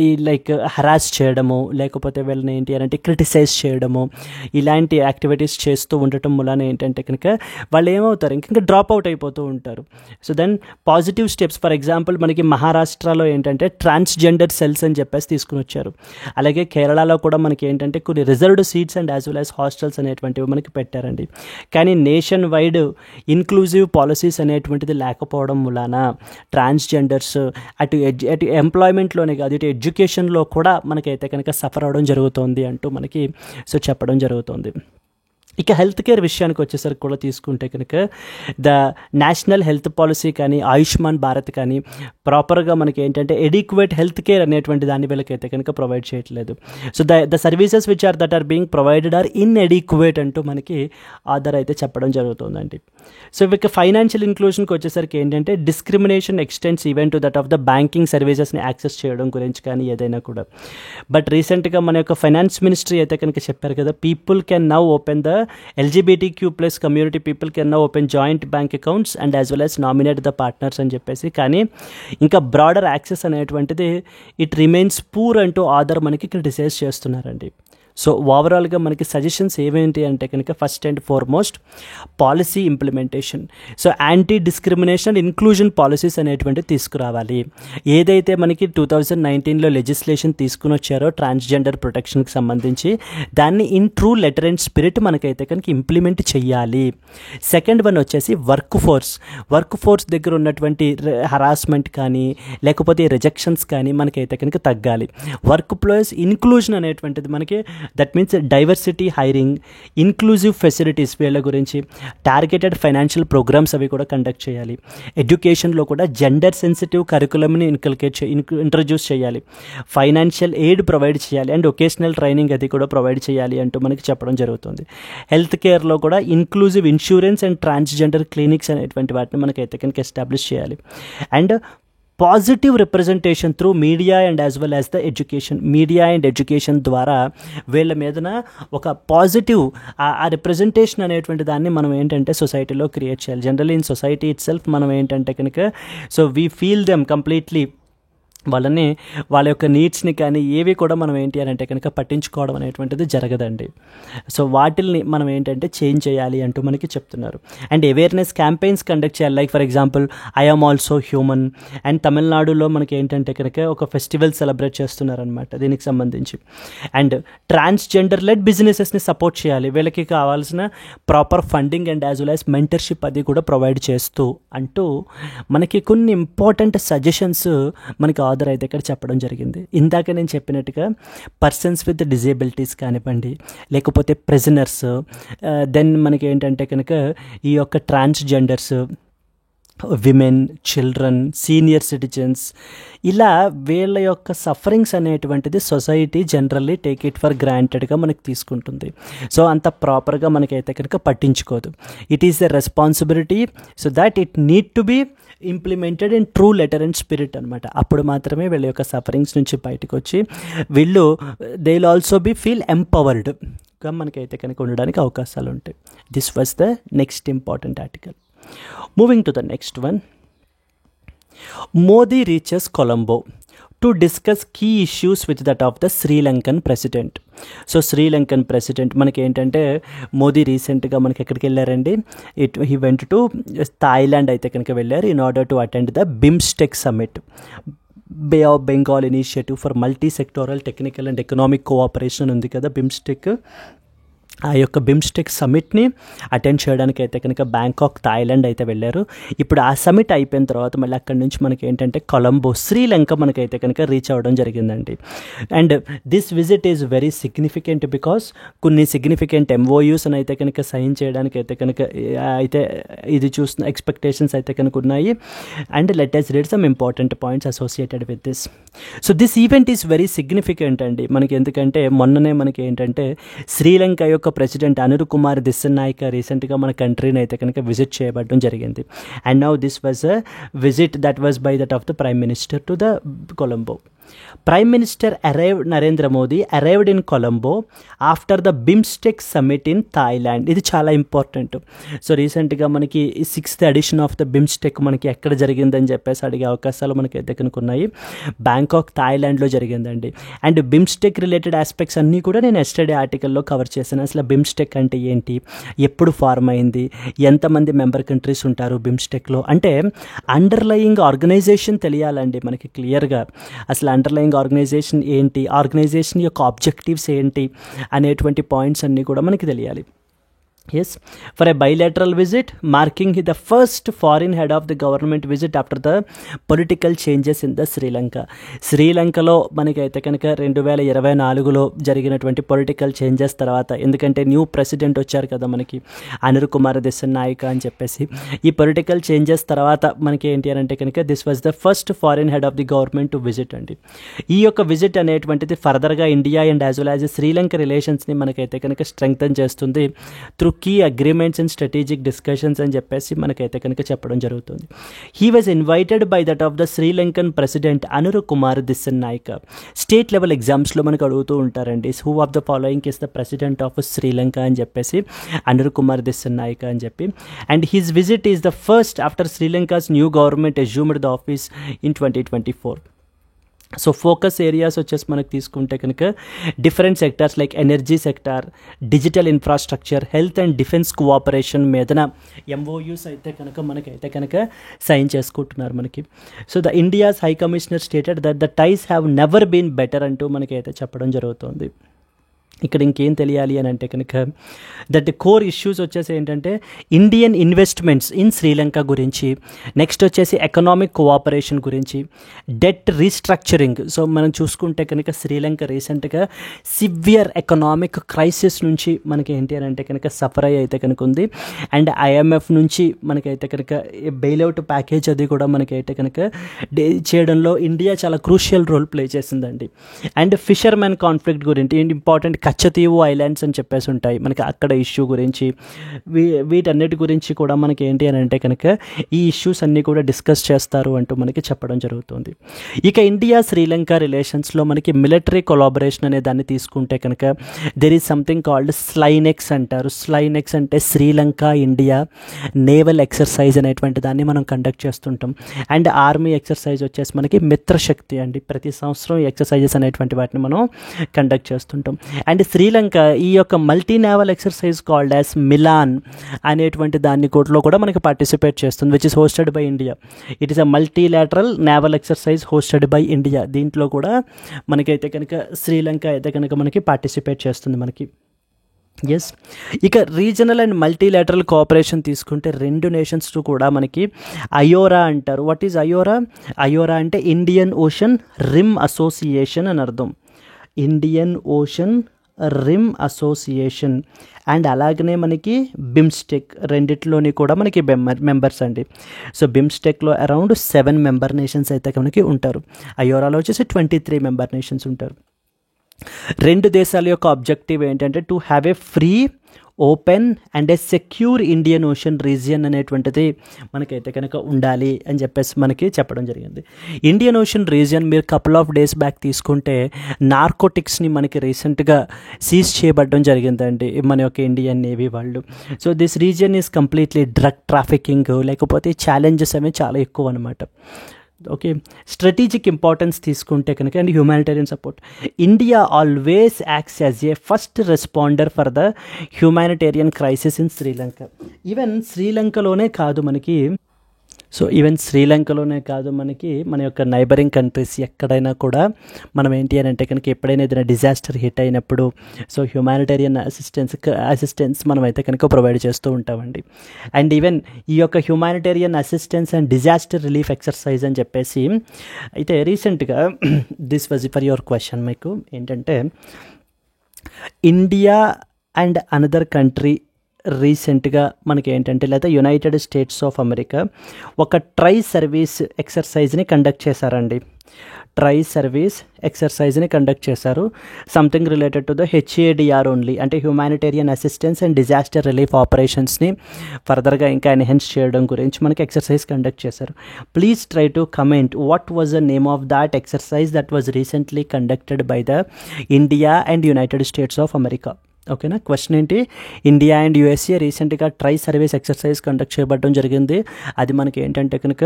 ఈ లైక్ హరాస్ చేయడము, లేకపోతే వీళ్ళని ఏంటి అని అంటే క్రిటిసైజ్ చేయడము, ఇలాంటి యాక్టివిటీస్ చేస్తూ ఉండటం వలన ఏంటంటే కనుక వాళ్ళు ఏమవుతారు, ఇంకా డ్రాప్ అవుట్ అయిపోతూ ఉంటారు. So then positive steps, for example మనకి మహారాష్ట్రలో ఏంటంటే ట్రాన్స్జెండర్ సెల్స్ అని చెప్పేసి తీసుకుని వచ్చారు. అలాగే కేరళలో కూడా మనకి ఏంటంటే కొన్ని reserved seats and as well as hostels అనేటువంటివి మనకి పెట్టారండి. కానీ నేషన్ వైడ్ ఇన్క్లూజివ్ పాలసీస్ అనేటువంటిది లేకపోవడం వలన ట్రాన్స్జెండర్స్ అటు ఎంప్లాయ్మెంట్లోనే కాదు, ఇటు ఎడ్యుకేషన్లో కూడా మనకైతే కనుక సఫర్ అవడం జరుగుతుంది అంటూ మనకి చెప్పడం జరుగుతుంది. ఇక హెల్త్ కేర్ విషయానికి వచ్చేసరికి కూడా తీసుకుంటే కనుక ద నేషనల్ హెల్త్ పాలసీ కానీ ఆయుష్మాన్ భారత్ కానీ ప్రాపర్గా మనకి ఏంటంటే ఎడిక్వేట్ హెల్త్ కేర్ అనేటువంటి దాన్ని వీళ్ళకైతే కనుక ప్రొవైడ్ చేయట్లేదు. So the services which are that are being provided are inadequate అంటూ మనకి ఆధార్ అయితే చెప్పడం జరుగుతుందండి. సో ఇక ఫైనాన్షియల్ ఇంక్లూషన్కి వచ్చేసరికి ఏంటంటే discrimination extends even to that of the banking సర్వీసెస్ని యాక్సెస్ చేయడం గురించి కానీ ఏదైనా కూడా. బట్ రీసెంట్గా మన యొక్క ఫైనాన్స్ మినిస్ట్రీ అయితే కనుక చెప్పారు కదా, people can now open the LGBTQ+ community people can now open joint bank accounts and as well as nominate the partners అని చెప్పేసి. కానీ ఇంకా బ్రాడర్ యాక్సెస్ అనేటువంటిది ఇట్ రిమైన్స్ పూర్ అంటూ ఆధార్ మనకి క్రిటిసైజ్ చేస్తున్నారండి. సో ఓవరాల్గా మనకి సజెషన్స్ ఏమేంటి అంటే కనుక first and foremost policy implementation. So anti discrimination inclusion policies అనేటువంటి తీసుకురావాలి. ఏదైతే మనకి 2019లో లెజిస్లేషన్ తీసుకుని వచ్చారో ట్రాన్స్జెండర్ ప్రొటెక్షన్కి సంబంధించి, దాన్ని in true letter and spirit మనకైతే కనుక ఇంప్లిమెంట్ చేయాలి. సెకండ్ వన్ వచ్చేసి వర్క్ ఫోర్స్ దగ్గర ఉన్నటువంటి హరాస్మెంట్ కానీ లేకపోతే రిజెక్షన్స్ కానీ మనకైతే కనుక తగ్గాలి. వర్క్ ప్లేస్ ఇన్క్లూజన్ అనేటువంటిది మనకి that means diversity hiring, inclusive facilities వీళ్ళ గురించి, టార్గెటెడ్ ఫైనాన్షియల్ ప్రోగ్రామ్స్ అవి కూడా కండక్ట్ చేయాలి. ఎడ్యుకేషన్లో కూడా జెండర్ సెన్సిటివ్ కరికులంని ఇంట్రడ్యూస్ చేయాలి. ఫైనాన్షియల్ ఎయిడ్ ప్రొవైడ్ చేయాలి అండ్ ఒకేషనల్ ట్రైనింగ్ అది కూడా ప్రొవైడ్ చేయాలి అంటూ మనకి చెప్పడం జరుగుతుంది. హెల్త్ కేర్లో కూడా inclusive insurance and transgender clinics అనేటువంటి వాటిని మనకైతే కనుక ఎస్టాబ్లిష్ చేయాలి. And positive representation through media and as well as the education ద్వారా వీళ్ళ మీదన ఒక పాజిటివ్ ఆ రిప్రజెంటేషన్ అనేటువంటి దాన్ని మనం ఏంటంటే సొసైటీలో క్రియేట్ చేయాలి. Generally in society it self మనం ఏంటంటే కనుక so we feel them completely, వాళ్ళ యొక్క నీడ్స్ని కానీ ఏవి కూడా మనం ఏంటి అని అంటే కనుక పట్టించుకోవడం అనేటువంటిది జరగదండి. సో వాటిల్ని మనం ఏంటంటే చేంజ్ చేయాలి అంటూ మనకి చెప్తున్నారు. అండ్ అవేర్నెస్ క్యాంపెయిన్స్ కండక్ట్ చేయాలి. Like for example I am also human. And తమిళనాడులో మనకి ఏంటంటే కనుక ఒక ఫెస్టివల్ సెలబ్రేట్ చేస్తున్నారనమాట దీనికి సంబంధించి. అండ్ ట్రాన్స్జెండర్ లెడ్ బిజినెసెస్ని సపోర్ట్ చేయాలి. వీళ్ళకి కావాల్సిన proper funding and as well as mentorship అది కూడా ప్రొవైడ్ చేస్తూ అంటూ మనకి కొన్ని ఇంపార్టెంట్ సజెషన్స్ మనకి ఆధార్ అయితే ఇక్కడ చెప్పడం జరిగింది. ఇందాక నేను చెప్పినట్టుగా పర్సన్స్ విత్ డిజేబిలిటీస్ కానివ్వండి, లేకపోతే ప్రిజనర్స్, దెన్ మనకి ఏంటంటే కనుక ఈ యొక్క transgenders, women, children, senior citizens, ఇలా వీళ్ళ యొక్క సఫరింగ్స్ అనేటువంటిది society generally take it for గ్రాంటెడ్గా మనకి తీసుకుంటుంది. సో అంత ప్రాపర్గా మనకైతే కనుక పట్టించుకోదు. It is a responsibility so that it need to be implemented in true letter and spirit అనమాట. అప్పుడు మాత్రమే వీళ్ళ యొక్క సఫరింగ్స్ నుంచి బయటకు వచ్చి వీళ్ళు they will also be feel ఎంపవర్డ్గా మనకైతే కనుక ఉండడానికి అవకాశాలు ఉంటాయి. This was the next important article. Moving to the next one, Modi reaches Colombo to discuss key issues with that of the Sri Lankan president. So Sri Lankan president మనకి ఏంటంటే మోదీ రీసెంట్గా మనకి ఎక్కడికి వెళ్ళారండి, హీ వెంట్ టు థాయిలాండ్ అయితే కనుక వెళ్ళారు in order to attend the BIMSTEC summit, bay of Bengal initiative for multi sectoral technical and economic cooperation ఉంది కదా బిమ్స్టెక్. ఆ యొక్క బిమ్స్టెక్ సమిట్ని అటెండ్ చేయడానికి అయితే కనుక బ్యాంకాక్ థాయిలాండ్ అయితే వెళ్ళారు. ఇప్పుడు ఆ సమిట్ అయిపోయిన తర్వాత మళ్ళీ అక్కడి నుంచి మనకి ఏంటంటే కొలంబో శ్రీలంక మనకైతే కనుక రీచ్ అవ్వడం జరిగిందండి. And this visit is very significant because కొన్ని సిగ్నిఫికెంట్ MOUs అని అయితే కనుక సైన్ చేయడానికి అయితే కనుక అయితే ఇది చూస్తున్న ఎక్స్పెక్టేషన్స్ అయితే కనుక ఉన్నాయి. And let us read some important points associated with this. So this event is very significant అండి మనకి, ఎందుకంటే మొన్ననే మనకి ఏంటంటే శ్రీలంక యొక్క ప్రెసిడెంట్ అనురు కుమార్ దిస్సనాయక రీసెంట్గా మన కంట్రీని అయితే కనుక విజిట్ చేయబడడం జరిగింది. And now this was a visit that was by that of the prime minister to the Colombo. Prime minister Narendra Modi arrived in Colombo after the BIMSTEC summit in Thailand. ఇది చాలా ఇంపార్టెంట్. సో రీసెంట్గా మనకి 6th edition of the BIMSTEC మనకి ఎక్కడ జరిగిందని చెప్పేసి అడిగే అవకాశాలు మనకి అయితే కనుక్కున్నాయి. బ్యాంకాక్, థాయిలాండ్లో జరిగిందండి. అండ్ బిమ్స్టెక్ రిలేటెడ్ ఆస్పెక్ట్స్ అన్నీ కూడా నేను ఎస్టర్డే ఆర్టికల్లో కవర్ చేశాను. అసలు బిమ్స్టెక్ అంటే ఏంటి, ఎప్పుడు ఫార్మ్ అయింది, ఎంతమంది మెంబర్ కంట్రీస్ ఉంటారు బిమ్స్టెక్లో, అంటే అండర్లయింగ్ ఆర్గనైజేషన్ తెలియాలండి మనకి క్లియర్గా. అసలు అండర్లయింగ్ ఆర్గనైజేషన్ ఏంటి, ఆర్గనైజేషన్ యొక్క ఆబ్జెక్టివ్స్ ఏంటి అనేటువంటి పాయింట్స్ అన్నీ కూడా మనకి తెలియాలి. Yes, for a bilateral visit, marking the first foreign head of the government visit after the political changes in the Sri Lanka. శ్రీలంకలో మనకైతే కనుక 2024లో జరిగినటువంటి పొలిటికల్ చేంజెస్ తర్వాత, ఎందుకంటే న్యూ ప్రెసిడెంట్ వచ్చారు కదా మనకి, అనిల్ కుమార్ దిశనాయక అని చెప్పేసి. ఈ పొలిటికల్ చేంజెస్ తర్వాత మనకి ఏంటి అని అంటే కనుక this was the first foreign head of the government to visit అండి. ఈ యొక్క విజిట్ అనేటువంటిది ఫర్దర్గా India and as well as Sri Lanka రిలేషన్స్ని మనకైతే కనుక స్ట్రెంగ్తన్ చేస్తుంది through key agreements and strategic discussions అని చెప్పేసి మనకైతే కనుక చెప్పడం జరుగుతుంది. He was invited by that of the Sri Lankan president Anil Kumar Dissanayake. State level ఎగ్జామ్స్లో మనకు అడుగుతూ ఉంటారండి, who of the following is the president of Sri Lanka అని చెప్పేసి, అనిల్ కుమార్ దిశనాయక అని చెప్పి. And his visit is the first after Sri Lanka's new government assumed the office in 2024. So focus areas వచ్చేసి మనకు తీసుకుంటే కనుక different sectors like energy sector, digital infrastructure, health and defence cooperation మీదన MoUs అయితే కనుక మనకైతే కనుక సైన్ చేసుకుంటున్నారు మనకి. So the India's high commissioner stated that the ties have never been better అంటూ మనకైతే చెప్పడం జరుగుతుంది. ఇక్కడ ఇంకేం తెలియాలి అని అంటే కనుక దట్ కోర్ ఇష్యూస్ వచ్చేసి ఏంటంటే ఇండియన్ ఇన్వెస్ట్మెంట్స్ ఇన్ శ్రీలంక గురించి, నెక్స్ట్ వచ్చేసి ఎకనామిక్ కోఆపరేషన్ గురించి, డెట్ రీస్ట్రక్చరింగ్. సో మనం చూసుకుంటే కనుక శ్రీలంక రీసెంట్గా సివియర్ ఎకనామిక్ క్రైసిస్ నుంచి మనకి ఏంటి అని అంటే కనుక సఫర్ అయితే కనుక ఉంది. అండ్ ఐఎంఎఫ్ నుంచి మనకైతే కనుక బెయిల్అవుట్ ప్యాకేజ్ అది కూడా మనకైతే కనుక చేయడంలో ఇండియా చాలా క్రూషియల్ రోల్ ప్లే చేసిందండి. అండ్ ఫిషర్మెన్ కాన్ఫ్లిక్ట్ గురించి, ఇంపార్టెంట్ కచ్చతీవు ఐలాండ్స్ అని చెప్పేసి ఉంటాయి మనకి, అక్కడ ఇష్యూ గురించి, వీటన్నిటి గురించి కూడా మనకి ఏంటి అని అంటే కనుక ఈ ఇష్యూస్ అన్నీ కూడా డిస్కస్ చేస్తారు అంటూ మనకి చెప్పడం జరుగుతుంది. ఇక ఇండియా శ్రీలంక రిలేషన్స్లో మనకి మిలిటరీ కొలాబరేషన్ అనే దాన్ని తీసుకుంటే కనుక దెర్ ఈజ్ సంథింగ్ కాల్డ్ స్లైనెక్స్ అంటారు. స్లైనెక్స్ అంటే శ్రీలంక ఇండియా నేవల్ ఎక్సర్సైజ్ అనేటువంటి దాన్ని మనం కండక్ట్ చేస్తుంటాం. అండ్ ఆర్మీ ఎక్సర్సైజ్ వచ్చేసి మనకి మిత్రశక్తి అండి. ప్రతి సంవత్సరం ఈ ఎక్సర్సైజెస్ అనేటువంటి వాటిని మనం కండక్ట్ చేస్తుంటాం. అండ్ శ్రీలంక ఈ యొక్క multi naval exercise called as Milan అనేటువంటి దాన్ని కూడా మనకి పార్టిసిపేట్ చేస్తుంది, which is hosted by India. It is a multilateral naval exercise hosted by India. దీంట్లో కూడా మనకైతే కనుక శ్రీలంక అయితే కనుక మనకి పార్టిసిపేట్ చేస్తుంది మనకి. ఎస్, ఇక రీజనల్ అండ్ మల్టీలాటరల్ కోఆపరేషన్ తీసుకుంటే రెండు నేషన్స్ కూడా మనకి అయోరా అంటారు. What is అయోరా? అయోరా అంటే ఇండియన్ ఓషన్ రిమ్ అసోసియేషన్ అని అర్థం. Indian ocean rim association. And అలాగనే మనకి బిమ్స్టెక్, రెండిట్లోని కూడా మనకి మెంబర్స్ అండి. సో బిమ్స్టెక్లో అరౌండ్ 7 మెంబర్ నేషన్స్ అయితే మనకి ఉంటారు. అయోరాలో వచ్చేసి 23 మెంబర్ నేషన్స్ ఉంటారు. రెండు దేశాల యొక్క ఆబ్జెక్టివ్ ఏంటంటే to have a free, open and A secure Indian ocean region అనేటువంటిది మనకైతే కనుక ఉండాలి అని చెప్పేసి మనకి చెప్పడం జరిగింది. ఇండియన్ ఓషన్ రీజియన్ మీరు కపుల్ ఆఫ్ డేస్ బ్యాక్ తీసుకుంటే నార్కోటిక్స్ని మనకి రీసెంట్గా సీజ్ చేయబడడం జరిగిందండి మన యొక్క ఇండియన్ నేవీ వాళ్ళు. So this region is completely drug trafficking, లేకపోతే ఛాలెంజెస్ అనేవి చాలా ఎక్కువ అనమాట. ఓకే, స్ట్రాటజిక్ ఇంపార్టెన్స్ తీసుకుంటే కనుక and humanitarian support, India always acts as a first responder for the humanitarian crisis in Sri Lanka. Even శ్రీలంకలోనే కాదు మనకి, మన యొక్క నైబరింగ్ కంట్రీస్ ఎక్కడైనా కూడా మనం ఏంటి అని అంటే కనుక ఎప్పుడైనా ఏదైనా డిజాస్టర్ హిట్ అయినప్పుడు సో హ్యూమానిటేరియన్ అసిస్టెన్స్ మనం అయితే కనుక ప్రొవైడ్ చేస్తూ ఉంటామండి. అండ్ ఈవెన్ ఈ యొక్క humanitarian assistance and disaster relief exercise అని చెప్పేసి అయితే రీసెంట్గా this was for your question మీకు ఏంటంటే ఇండియా అండ్ అనదర్ కంట్రీ రీసెంట్గా మనకి ఏంటంటే లేదా యునైటెడ్ స్టేట్స్ ఆఫ్ అమెరికా ఒక ట్రై సర్వీస్ ఎక్సర్సైజ్ని కండక్ట్ చేశారండి. ట్రై సర్వీస్ ఎక్సర్సైజ్ని కండక్ట్ చేశారు. Something related to the HADR only, అంటే humanitarian assistance and disaster relief ఆపరేషన్స్ని ఫర్దర్గా ఇంకా ఎన్హాన్స్ చేయడం గురించి మనకి ఎక్సర్సైజ్ కండక్ట్ చేశారు. Please try to comment what was the name of that exercise that was recently conducted by the India and United States of America. ఓకేనా, question ఏంటి, India and USA రీసెంట్గా ట్రై సర్వీస్ ఎక్సర్సైజ్ కండక్ట్ చేయబడడం జరిగింది. అది మనకి ఏంటంటే కనుక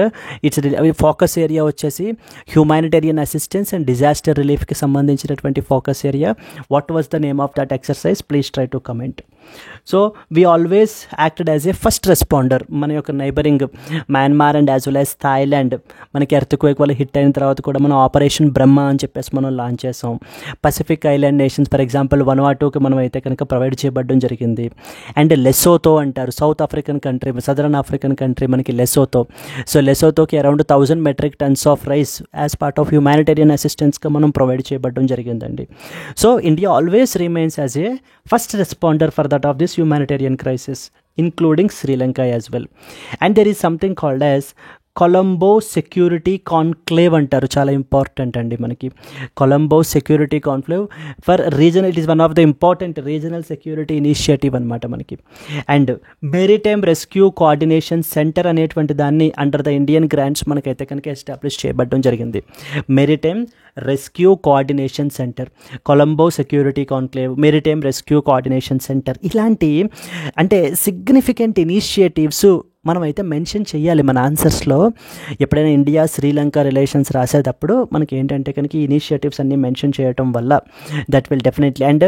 it's focus area వచ్చేసి humanitarian assistance and disaster రిలీఫ్కి సంబంధించినటువంటి focus area. What was the name of that exercise? Please try to comment. So we always acted as a first responder. మన యొక్క neighbouring Myanmar and as well as Thailand మనకి earthquake వల్ల hit అయిన తర్వాత కూడా మనం operation బ్రహ్మ అని చెప్పేసి మనం లాంచ్ చేసాం. Pacific island nations for example Vanuatuకి మనం అయితే కనుక ప్రొవైడ్ చేయబడడం జరిగింది. అండ్ లెసోతో అంటారు, south African country, southern African country మనకి లెసోతో. సో లెసోతోకి around 1000 metric tons of rice as part of humanitarian అసిస్టెన్స్గా మనం ప్రొవైడ్ చేయబడడం జరిగిందండి. So India always remains as a first responder for that of this humanitarian crisis, including Sri Lanka as well. And there is something called as Colombo security conclave అంటారు, చాలా important అండి మనకి. Colombo security conclave for reason, it is one of the important regional security initiative అనమాట మనకి. And maritime rescue coordination centre అనేటువంటి దాన్ని under the Indian grants మనకైతే కనుక ఎస్టాబ్లిష్ చేయబడడం జరిగింది. Maritime rescue coordination centre, Colombo security conclave, maritime rescue coordination centre, ఇలాంటి అంటే significant initiatives మనమైతే మెన్షన్ చేయాలి మన ఆన్సర్స్లో. ఎప్పుడైనా ఇండియా శ్రీలంక రిలేషన్స్ రాసేటప్పుడు మనకి ఏంటంటే కనుక ఈ ఇనిషియేటివ్స్ అన్నీ మెన్షన్ చేయడం వల్ల that will definitely. And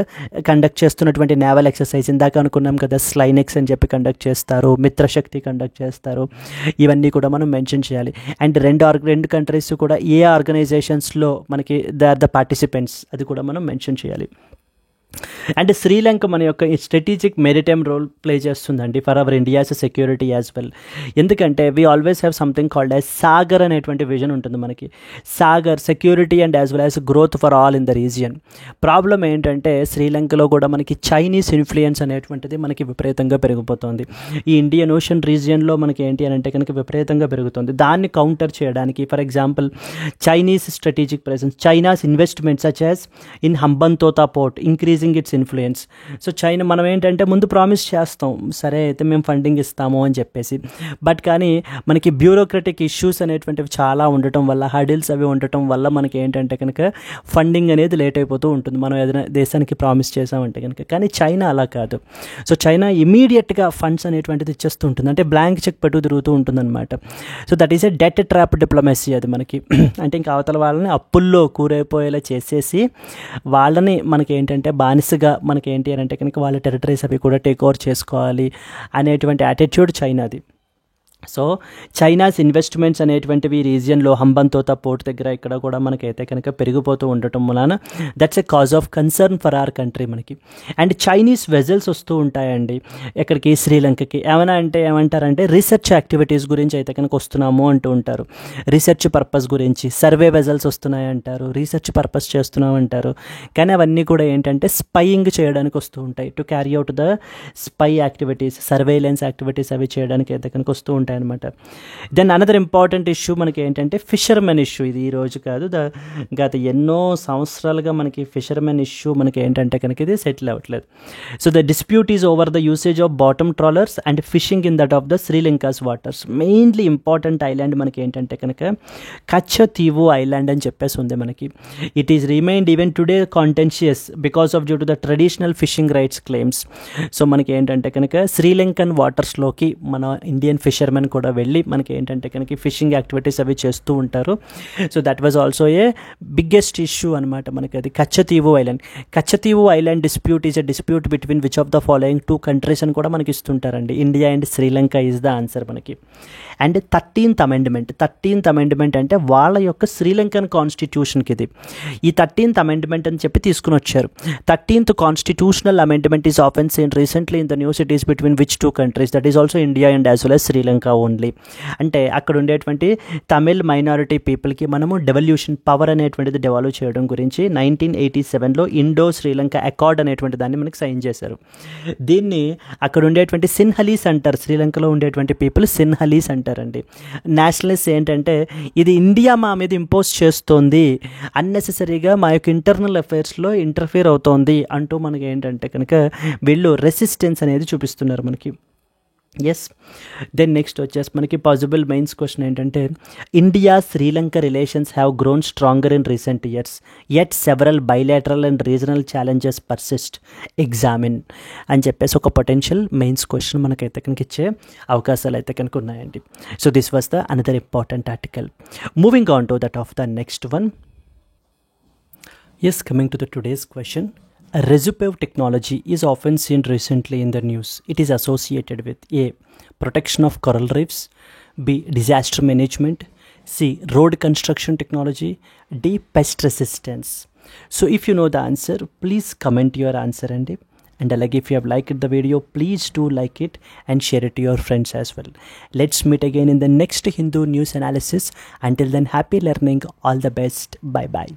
conduct చేస్తున్నటువంటి నేవల్ ఎక్సర్సైజ్ ఇందాక అనుకున్నాం కదా, స్లైనెక్స్ అని చెప్పి కండక్ట్ చేస్తారు, మిత్రశక్తి కండక్ట్ చేస్తారు, ఇవన్నీ కూడా మనం మెన్షన్ చేయాలి. అండ్ రెండు కంట్రీస్ కూడా ఏ ఆర్గనైజేషన్స్లో మనకి దే ఆర్ ద పార్టిసిపెంట్స్, అది కూడా మనం మెన్షన్ చేయాలి. అండ్ శ్రీలంక మన యొక్క స్ట్రాటజిక్ మెరిటైమ్ రోల్ ప్లే చేస్తుందండి for our India's security as well. ఎందుకంటే we always have something called as SAGAR అనేటువంటి విజన్ ఉంటుంది మనకి. SAGAR security and as well as growth for all in the region. Problem ఏంటంటే శ్రీలంకలో కూడా మనకి చైనీస్ ఇన్ఫ్లుయెన్స్ అనేటువంటిది మనకి విపరీతంగా పెరిగిపోతుంది. ఈ ఇండియన్ ఓషన్ రీజియన్లో మనకి ఏంటి అని అంటే కనుక విపరీతంగా పెరుగుతుంది. దాన్ని కౌంటర్ చేయడానికి for example Chinese strategic presence, China's investments such as in Hambantota port increasing its influence. So China మనం ఏంటంటే ముందు ప్రామిస్ చేస్తాం, సరే అయితే మేము ఫండింగ్ ఇస్తాము అని చెప్పేసి, బట్ కానీ మనకి బ్యూరోక్రటిక్ ఇష్యూస్ అనేటువంటివి చాలా ఉండటం వల్ల, హడిల్స్ అవి ఉండటం వల్ల మనకి ఏంటంటే కనుక ఫండింగ్ అనేది లేట్ అయిపోతూ ఉంటుంది మనం ఏదైనా దేశానికి ప్రామిస్ చేసామంటే కనుక. కానీ చైనా అలా కాదు. సో చైనా ఇమీడియట్గా ఫండ్స్ అనేటువంటిది ఇచ్చేస్తూ ఉంటుంది, అంటే బ్లాంక్ చెక్ పెట్టు తిరుగుతూ ఉంటుందన్నమాట. So that is a debt trap diplomacy అది మనకి. అంటే ఇంకా అవతల వాళ్ళని అప్పుల్లో కూరైపోయేలా చేసేసి వాళ్ళని మనకి ఏంటంటే బానిసగా మనకి ఏంటి అని అంటే కనుక వాళ్ళ టెరిటరీస్ అవి కూడా టేక్ ఓవర్ చేసుకోవాలి అనేటువంటి యాటిట్యూడ్ చైనాది. సో చైనాస్ ఇన్వెస్ట్మెంట్స్ అనేటువంటివి రీజియన్లో హంబన్తోతా పోర్ట్ దగ్గర ఇక్కడ కూడా మనకైతే కనుక పెరిగిపోతూ ఉండటం వలన that's a cause of concern for hour country మనకి. అండ్ చైనీస్ వెజల్స్ వస్తూ ఉంటాయండి ఎక్కడికి, శ్రీలంకకి. ఏమైనా అంటే ఏమంటారంటే రీసెర్చ్ యాక్టివిటీస్ గురించి అయితే కనుక వస్తున్నాము అంటూ ఉంటారు, రీసెర్చ్ పర్పస్ గురించి. సర్వే వెజల్స్ వస్తున్నాయి అంటారు, రీసెర్చ్ పర్పస్ చేస్తున్నాం అంటారు. కానీ అవన్నీ కూడా ఏంటంటే స్పైయింగ్ చేయడానికి వస్తూ ఉంటాయి, to carry out the spy activities, surveillance activities అవి చేయడానికి అయితే కనుక వస్తూ ఉంటాయి అనమాట. దెన్ అనదర్ ఇంపార్టెంట్ ఇష్యూ మనకి ఏంటంటే ఫిషర్మెన్ ఇష్యూ. ఇది ఈ రోజు కాదు, గత ఎన్నో సంవత్సరాలుగా మనకి ఫిషర్మెన్ ఇష్యూ మనకి ఏంటంటే కనుక ఇది సెటిల్ అవ్వట్లేదు. So the dispute is over the usage of bottom trawlers and fishing in that of the Sri Lanka's waters. Mainly important island మనకి ఏంటంటే కనుక కచ్చతీవు ఐలాండ్ అని చెప్పేసి ఉంది మనకి. It is remained even today కాంటెన్షియస్ because of due to the traditional fishing rights claims. So మనకి ఏంటంటే కనుక శ్రీలంకన్ వాటర్స్లోకి మన ఇండియన్ ఫిషర్మెన్ కూడా వెళ్ళి మనకి ఏంటంటే కనుక ఫిషింగ్ యాక్టివిటీస్ అవి చేస్తూ ఉంటారు. So that was also a biggest issue అనమాట మనకి అది, Katchatheevu island. Katchatheevu island dispute is a dispute between which of the following 2 countries అని కూడా మనకి ఇస్తుంటారండి. India and Sri Lanka is the answer మనకి. అండ్ 13th అమెండ్మెంట్ అంటే వాళ్ళ యొక్క శ్రీలంకన్ కాన్స్టిట్యూషన్కి ఇది. ఈ 13th అమెండ్మెంట్ అని చెప్పి తీసుకుని వచ్చారు. 13th constitutional amendment is often seen recently in the news. It is between which 2 countries, that is also India and as well as Sri Lanka Sri Lanka only. అంటే అక్కడ ఉండేటువంటి తమిళ్ మైనారిటీ పీపుల్కి మనము డెవల్యూషన్ పవర్ అనేటువంటిది డెవలప్ చేయడం గురించి 1987లో ఇండో శ్రీలంక అకార్డ్ అనేటువంటి దాన్ని మనకి సైన్ చేశారు. దీన్ని అక్కడ ఉండేటువంటి సిన్హలీస్ అంటారు, శ్రీలంకలో ఉండేటువంటి పీపుల్ సిన్హలీస్ అంటారండి. నేషనలిస్ట్ ఏంటంటే ఇది ఇండియా మా మీద ఇంపోజ్ చేస్తోంది, అన్నెసెసరీగా మా యొక్క ఇంటర్నల్ అఫైర్స్లో ఇంటర్ఫియర్ అవుతోంది అంటూ మనకి ఏంటంటే కనుక వీళ్ళు రెసిస్టెన్స్ అనేది చూపిస్తున్నారు మనకి. ఎస్, దెన్ నెక్స్ట్ వచ్చేసి మనకి పాసిబుల్ మెయిన్స్ క్వశ్చన్ ఏంటంటే India Sri Lanka relations have grown stronger in recent years yet several bilateral and regional challenges persist, examine అని చెప్పేసి ఒక పొటెన్షియల్ మెయిన్స్ క్వశ్చన్ మనకైతే కనుక ఇచ్చే అవకాశాలు అయితే కనుక ఉన్నాయండి. So this was the another important article. Moving on to that of the next one. Yes, coming to the today's question, Resupev technology is often seen recently in the news. It is associated with A. Protection of coral reefs, B. Disaster management, C. Road construction technology, D. Pest resistance. So if you know the answer, please comment your answer and like if you have liked the video, please do like it and share it to your friends as well. Let's meet again in the next Hindu news analysis. Until then, happy learning. All the best. Bye bye.